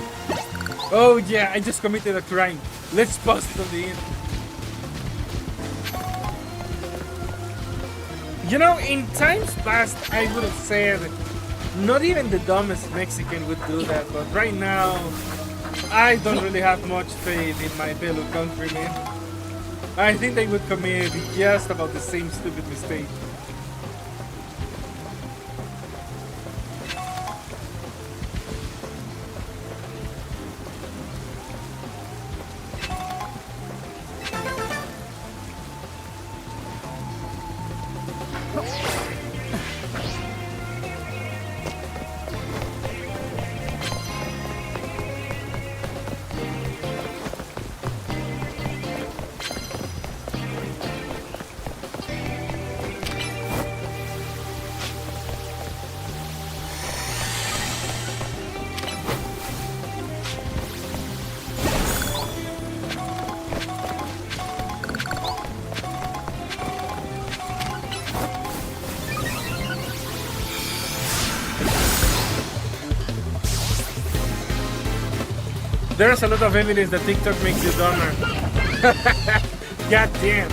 Oh yeah, I just committed a crime. Let's post on the end. You know, in times past, I would have said not even the dumbest Mexican would do that, but right now, I don't really have much faith in my fellow countrymen. I think they would commit just about the same stupid mistake. There's a lot of evidence that TikTok makes you dumber. God damn.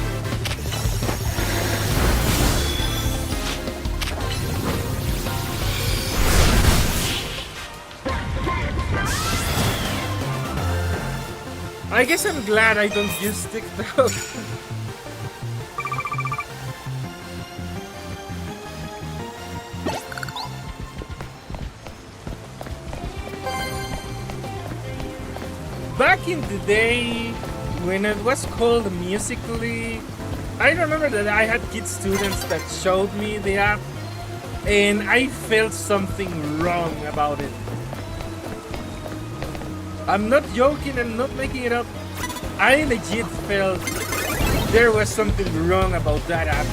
I guess I'm glad I don't use TikTok. Back in the day, when it was called Musically, I remember that I had kid students that showed me the app, and I felt something wrong about it. I'm not joking, I'm not making it up. I legit felt there was something wrong about that app.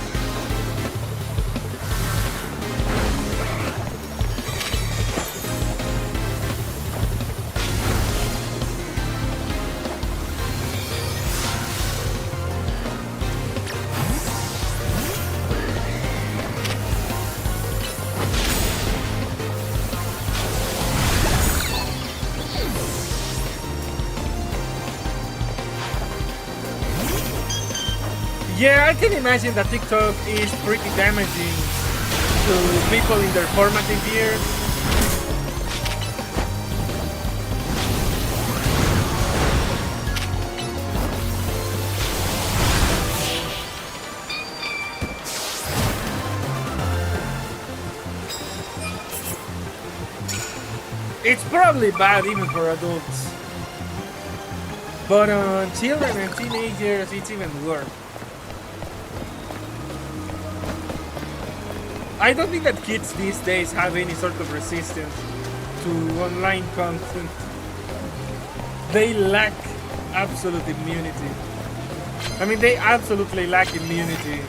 Yeah, I can imagine that TikTok is pretty damaging to people in their formative years. It's probably bad even for adults. But on children and teenagers, it's even worse. I don't think that kids these days have any sort of resistance to online content. They lack absolute immunity. I mean, they absolutely lack immunity.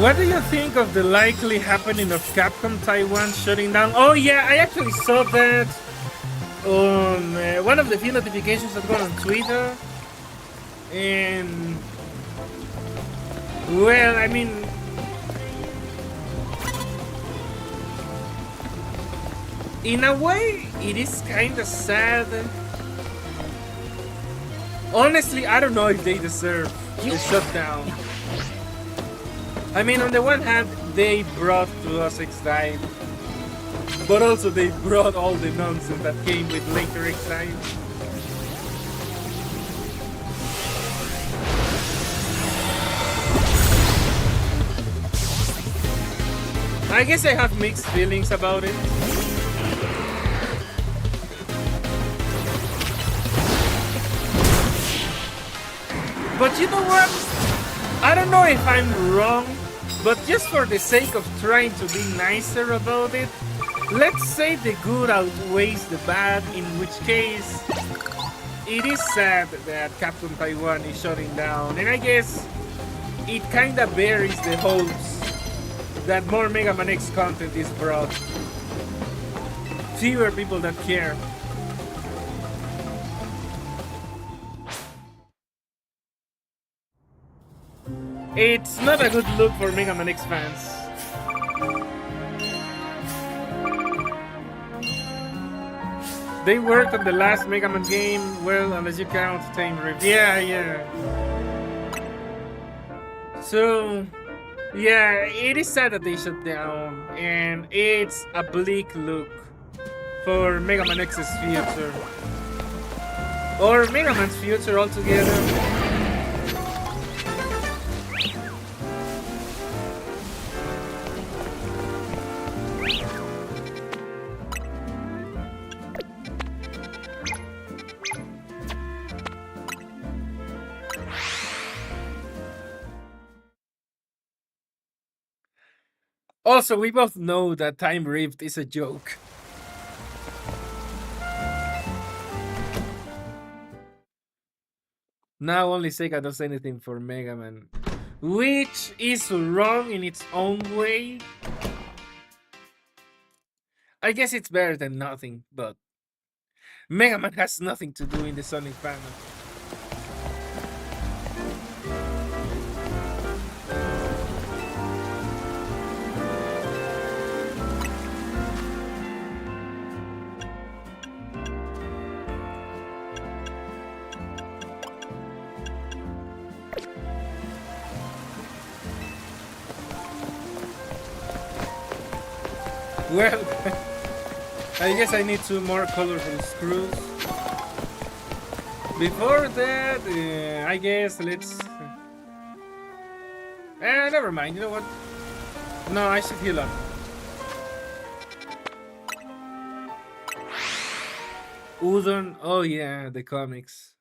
What do you think of the likely happening of Capcom Taiwan shutting down? Oh yeah, I actually saw that on one of the few notifications that got on Twitter. And well, I mean, in a way, it is kind of sad. Honestly, I don't know if they deserve the shutdown. I mean, on the one hand, they brought to us X-Dive, but also they brought all the nonsense that came with later X-Dive. I guess I have mixed feelings about it. But you know what? I don't know if I'm wrong, but just for the sake of trying to be nicer about it, let's say the good outweighs the bad, in which case it is sad that Capcom Taiwan is shutting down, and I guess it kinda buries the hopes that more Mega Man X content is brought. Fewer people that care. It's not a good look for Mega Man X fans. They worked on the last Mega Man game, well, unless you count Time Rift. Yeah. So, yeah, it is sad that they shut down, and it's a bleak look for Mega Man X's future. Or Mega Man's future altogether. Also, we both know that Time Rift is a joke. Now only Sega does anything for Mega Man, which is wrong in its own way. I guess it's better than nothing, but Mega Man has nothing to do in the Sonic fandom. Well, I guess I need two more colorful screws. Before that, I guess let's... never mind, you know what? No, I should heal up. Udon, oh yeah, the comics.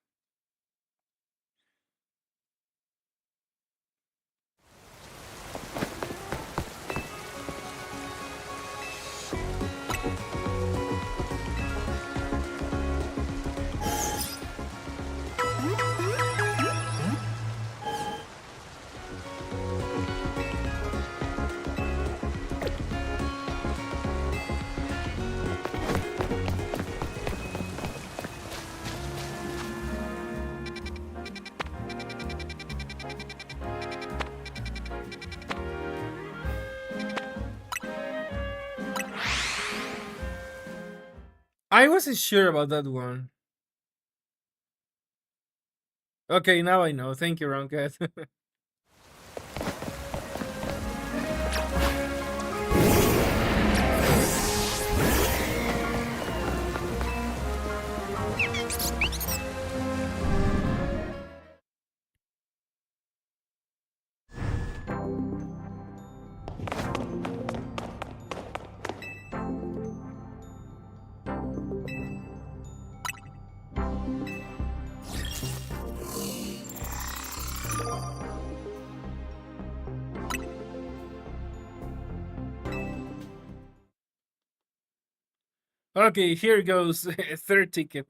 I wasn't sure about that one. Okay, now I know. Thank you, Roncat. Okay, here goes. Third ticket.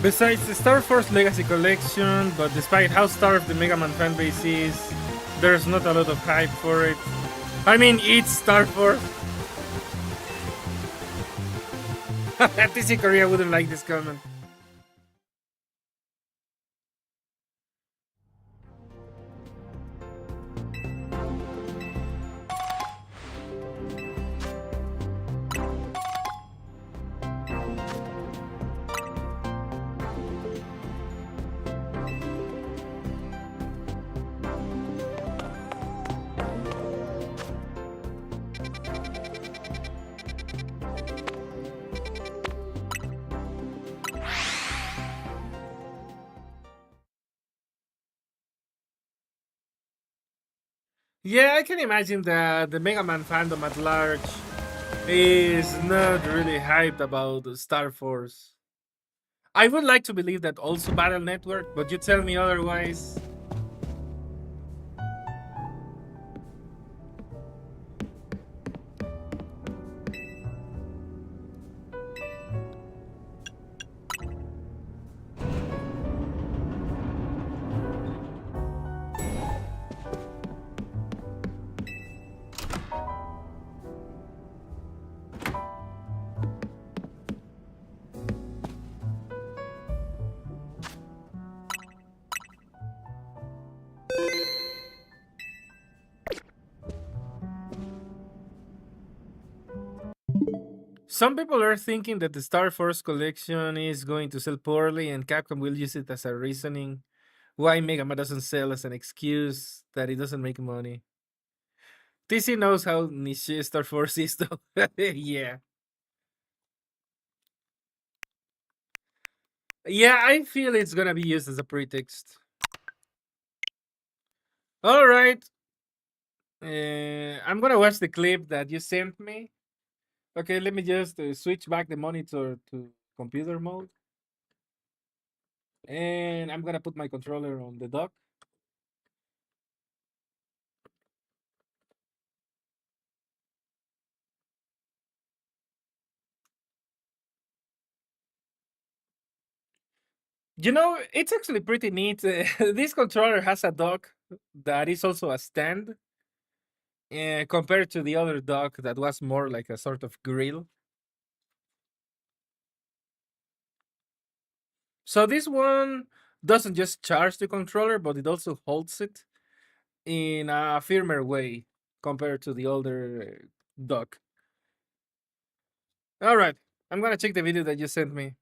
Besides the Star Force Legacy Collection, but despite how starved the Mega Man fanbase is, there's not a lot of hype for it. I mean, it's Star Force. TC Korea wouldn't like this comment. Yeah, I can imagine that the Mega Man fandom at large is not really hyped about Star Force. I would like to believe that also Battle Network, but you tell me otherwise. Some people are thinking that the Star Force collection is going to sell poorly and Capcom will use it as a reasoning why Mega Man doesn't sell as an excuse that it doesn't make money. TC knows how niche Star Force is though. Yeah. Yeah, I feel it's gonna be used as a pretext. Alright. I'm gonna watch the clip that you sent me. Okay, let me just switch back the monitor to computer mode. And I'm gonna put my controller on the dock. You know, it's actually pretty neat. This controller has a dock that is also a stand, compared to the other dock that was more like a sort of grill. So this one doesn't just charge the controller, but it also holds it in a firmer way compared to the older dock. All right, I'm gonna check the video that you sent me.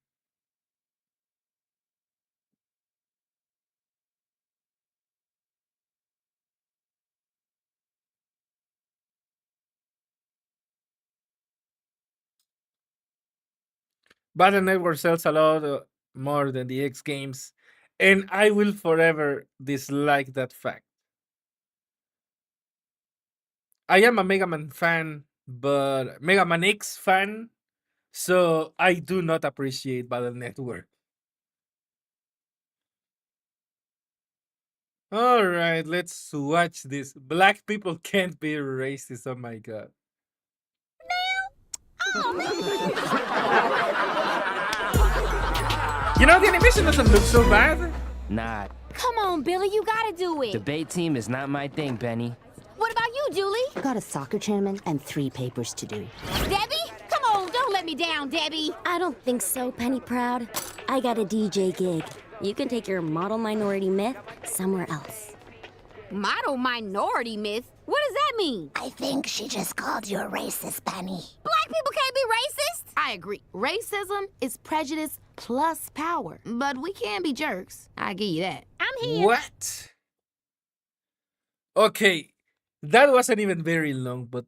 Battle Network sells a lot more than the X games, and I will forever dislike that fact. I am a Mega Man fan, but Mega Man X fan, so I do not appreciate Battle Network. All right, let's watch this. Black people can't be racist. Oh my god. You know, the animation doesn't look so bad. Nah, Come on, Billy, you gotta do it. debate team is not my thing, Benny. What about you, Julie? Got a soccer tournament and 3 papers to do. Debbie? Come on, don't let me down, Debbie. I don't think so, Penny Proud. I got a DJ gig. You can take your model minority myth somewhere else. Model minority myth? What does that mean? I think she just called you a racist, Penny. Black people can't be racist? I agree. Racism is prejudice plus power. But we can be jerks. I give you that. I'm here. What? Okay, that wasn't even very long, but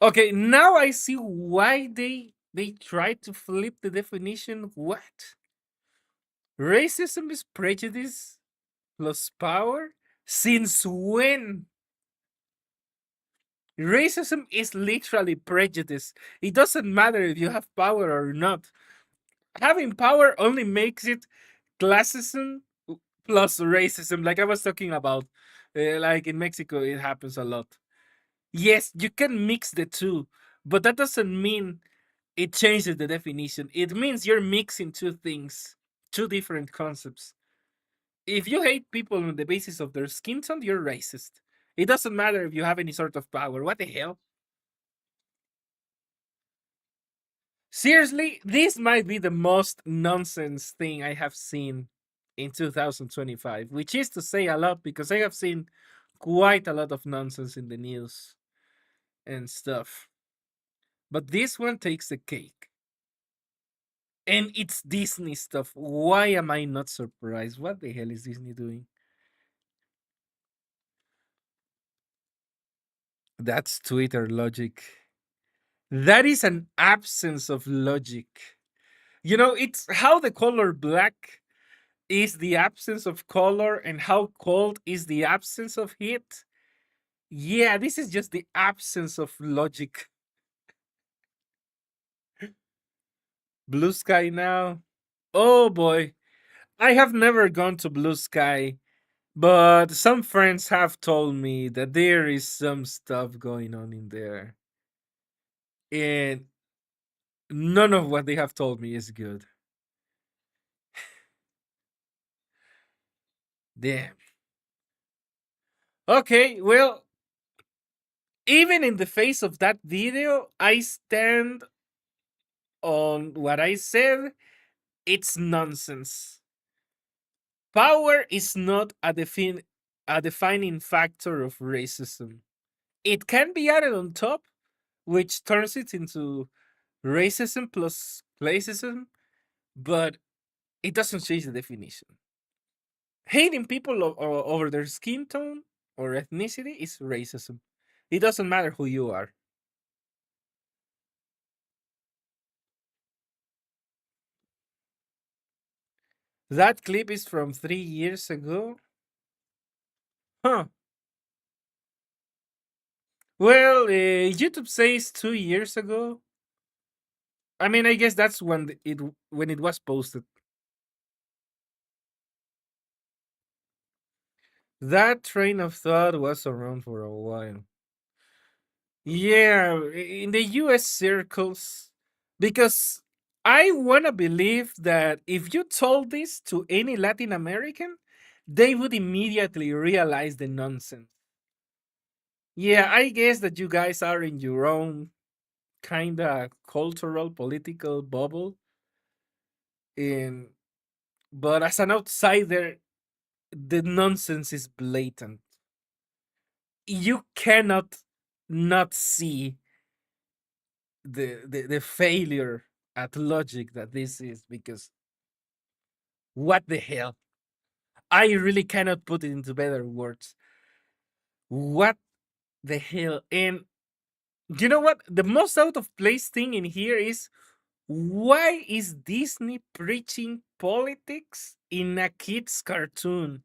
okay, now I see why they tried to flip the definition. What? Racism is prejudice plus power? Since when? Racism is literally prejudice. It doesn't matter if you have power or not. Having power only makes it classism plus racism, like I was talking about. Like in Mexico, it happens a lot. Yes, you can mix the two, but that doesn't mean It changes the definition. It means you're mixing two things, two different concepts. If you hate people on the basis of their skin tone, you're racist. It doesn't matter if you have any sort of power. What the hell? Seriously, this might be the most nonsense thing I have seen in 2025, which is to say a lot because I have seen quite a lot of nonsense in the news and stuff. But this one takes the cake. And it's Disney stuff. Why am I not surprised? What the hell is Disney doing? That's Twitter logic. That is an absence of logic. You know, it's how the color black is the absence of color and how cold is the absence of heat. Yeah, this is just the absence of logic. Blue Sky now. Oh boy. I have never gone to Blue Sky, but some friends have told me that there is some stuff going on in there. And none of what they have told me is good. Damn. Okay, well, even in the face of that video, I stand on what I said. It's nonsense. Power is not a defining factor of racism. It can be added on top, which turns it into racism plus classism, but it doesn't change the definition. Hating people over their skin tone or ethnicity is racism. It doesn't matter who you are. That clip is from 3 years ago. Huh. Well, YouTube says 2 years ago. I mean, I guess that's when it was posted. That train of thought was around for a while. Yeah, in the US circles, because I want to believe that if you told this to any Latin American, they would immediately realize the nonsense. Yeah, I guess that you guys are in your own kind of cultural, political bubble. In But as an outsider, the nonsense is blatant. You cannot not see the failure at logic that this is because what the hell? I really cannot put it into better words. What the hell? And you know what? The most out of place thing in here is why is Disney preaching politics in a kid's cartoon?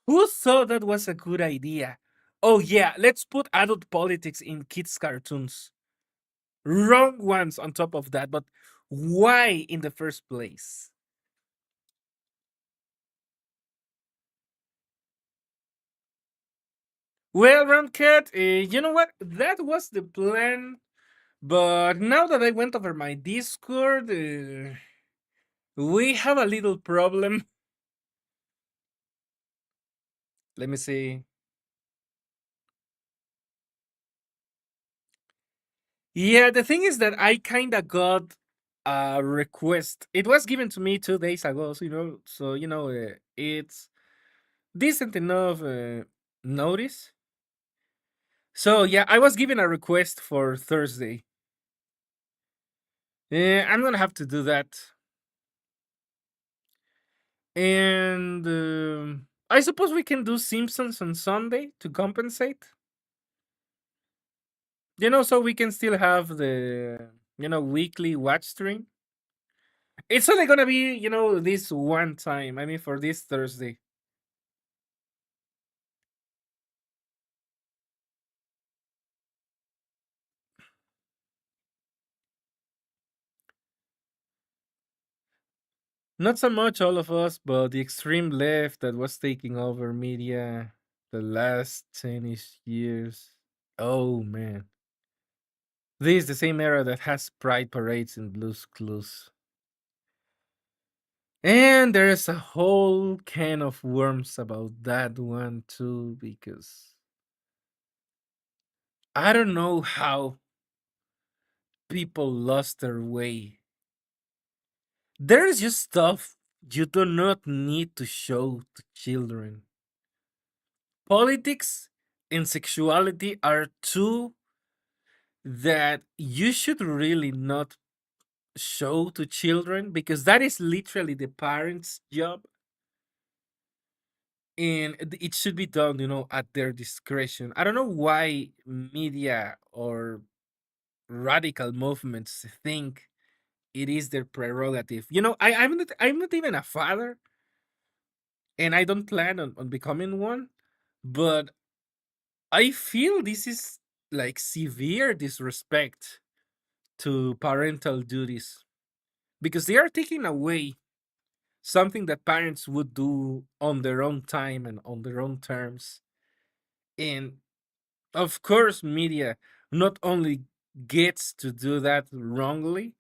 Who thought that was a good idea? Oh, yeah, let's put adult politics in kids' cartoons. Wrong ones on top of that, but why in the first place? Well, Roundcat, you know what? That was the plan, but now that I went over my Discord, we have a little problem. Let me see. Yeah, the thing is that I kind of got a request. It was given to me 2 days ago, so it's decent enough notice. So yeah, I was given a request for Thursday. I'm gonna have to do that, and I suppose we can do Simpsons on Sunday to compensate. So we can still have the weekly watch stream. It's only gonna be this one time. I mean, for this Thursday. Not so much all of us, but the extreme left that was taking over media the last 10-ish years. Oh man. This is the same era that has pride parades in Blue's Clues. And there's a whole can of worms about that one too, because I don't know how people lost their way. There's just stuff you do not need to show to children. Politics and sexuality are two that you should really not show to children because that is literally the parents' job and it should be done, at their discretion. I don't know why media or radical movements think it is their prerogative. I'm not even a father and I don't plan on becoming one, but I feel this is like severe disrespect to parental duties because they are taking away something that parents would do on their own time and on their own terms. And of course, media not only gets to do that wrongly,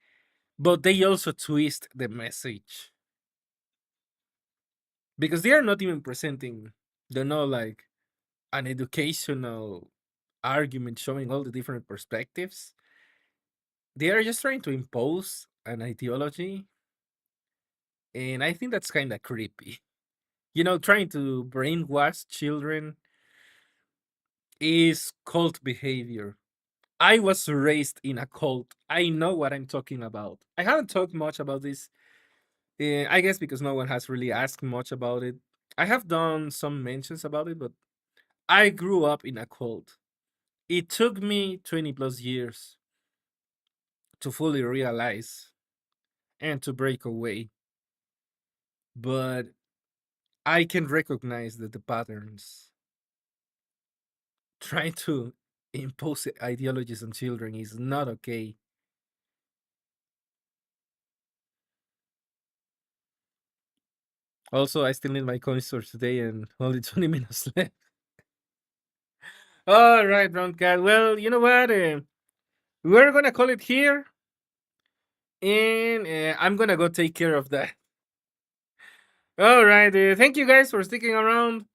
but they also twist the message because they are not even presenting, like an educational argument showing all the different perspectives. They are just trying to impose an ideology, and I think that's kind of creepy. Trying to brainwash children is cult behavior. I was raised in a cult. I know what I'm talking about. I haven't talked much about this, I guess because no one has really asked much about it. I have done some mentions about it, but I grew up in a cult. It took me 20 plus years to fully realize and to break away, but I can recognize that the patterns trying to impose ideologies on children is not okay. Also, I still need my coin store today and only 20 minutes left. All right, Brown Cat. Well, you know what? We're gonna call it here, and I'm gonna go take care of that. All right. Thank you guys for sticking around.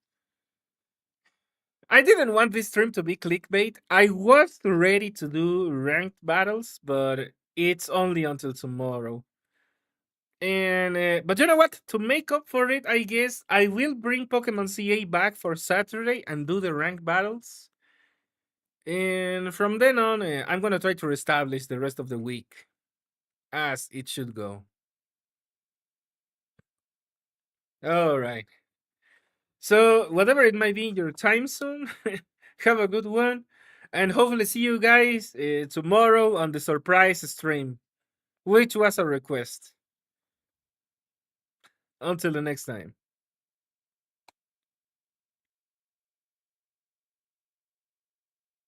I didn't want this stream to be clickbait. I was ready to do ranked battles, but it's only until tomorrow. And but you know what? To make up for it, I guess I will bring Pokemon CA back for Saturday and do the ranked battles. And from then on, I'm gonna try to reestablish the rest of the week as it should go. All right. So whatever it might be in your time zone, have a good one, and hopefully see you guys tomorrow on the surprise stream, which was a request. Until the next time.